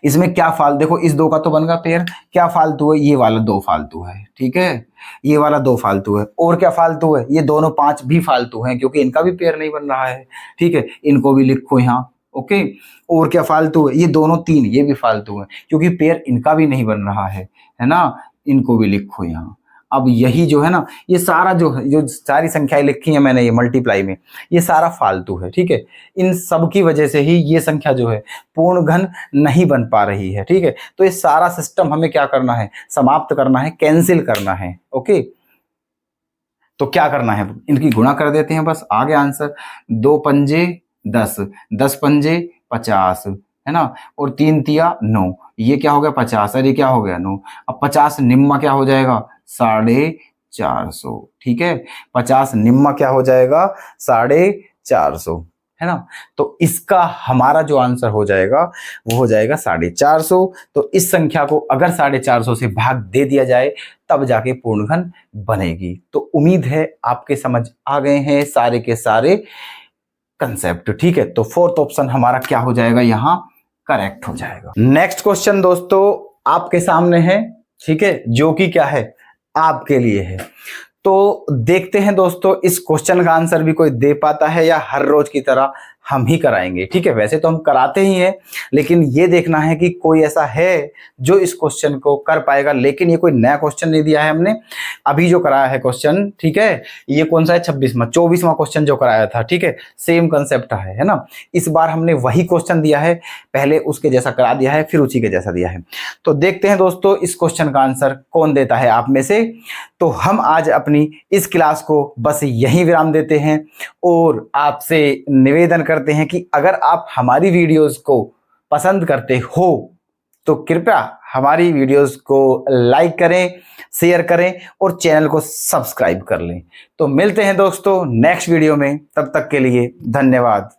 इसमें क्या फालतू, देखो इस 2 का तो बन गया पेयर, क्या फालतू है, ये वाला 2 फालतू है, ठीक है, ये वाला 2 फालतू है। और क्या फालतू है, ये दोनों 5 भी फालतू हैं, क्योंकि इनका भी पेयर नहीं बन रहा है, ठीक है, इनको भी लिखो यहाँ, ओके। और क्या फालतू है, ये दोनों 3, ये भी फालतू है, क्योंकि पेयर इनका भी नहीं बन रहा है ना, इनको भी लिखो यहाँ। अब यही जो है ना, ये सारा जो सारी संख्याएं लिखी है मैंने ये मल्टीप्लाई में, ये सारा फालतू है, ठीक है। इन सब की वजह से ही ये संख्या जो है पूर्ण घन नहीं बन पा रही है, ठीक है। तो ये सारा सिस्टम हमें क्या करना है, समाप्त करना है, कैंसिल करना है, ओके। तो क्या करना है, इनकी गुणा कर देते हैं, बस आ गया आंसर। 2 पंजे 10, 10 पंजे 50, है ना, और 3 तिया 9, ये क्या हो गया 50, और ये क्या हो गया 9। अब 50 निम्मा क्या हो जाएगा, 450, ठीक है। 50 निम्मा क्या हो जाएगा, 450, है ना। तो इसका हमारा जो आंसर हो जाएगा वो हो जाएगा 450। तो इस संख्या को अगर 450 से भाग दे दिया जाए तब जाके पूर्ण घन बनेगी। तो उम्मीद है आपके समझ आ गए हैं सारे के सारे कंसेप्ट, ठीक है। तो 4th ऑप्शन हमारा क्या हो जाएगा, यहां करेक्ट हो जाएगा। नेक्स्ट क्वेश्चन दोस्तों आपके सामने है, ठीक है, जो कि क्या है, आपके लिए है। तो देखते हैं दोस्तों इस क्वेश्चन का आंसर भी कोई दे पाता है या हर रोज की तरह हम ही कराएंगे, ठीक है। वैसे तो हम कराते ही हैं, लेकिन ये देखना है कि कोई ऐसा है जो इस क्वेश्चन को कर पाएगा। लेकिन ये कोई नया क्वेश्चन नहीं दिया है हमने, अभी जो कराया है क्वेश्चन, ठीक है, ये कौन सा है, 24वां क्वेश्चन जो कराया था, ठीक है, सेम कंसेप्ट है ना। इस बार हमने वही क्वेश्चन दिया है, पहले उसके जैसा करा दिया है, फिर उसी के जैसा दिया है। तो देखते हैं दोस्तों इस क्वेश्चन का आंसर कौन देता है आप में से। तो हम आज अपनी इस क्लास को बस यहीं विराम देते हैं और आपसे निवेदन कर करते हैं कि अगर आप हमारी वीडियोस को पसंद करते हो तो कृपया हमारी वीडियोस को लाइक करें, शेयर करें और चैनल को सब्सक्राइब कर लें। तो मिलते हैं दोस्तों नेक्स्ट वीडियो में, तब तक के लिए धन्यवाद।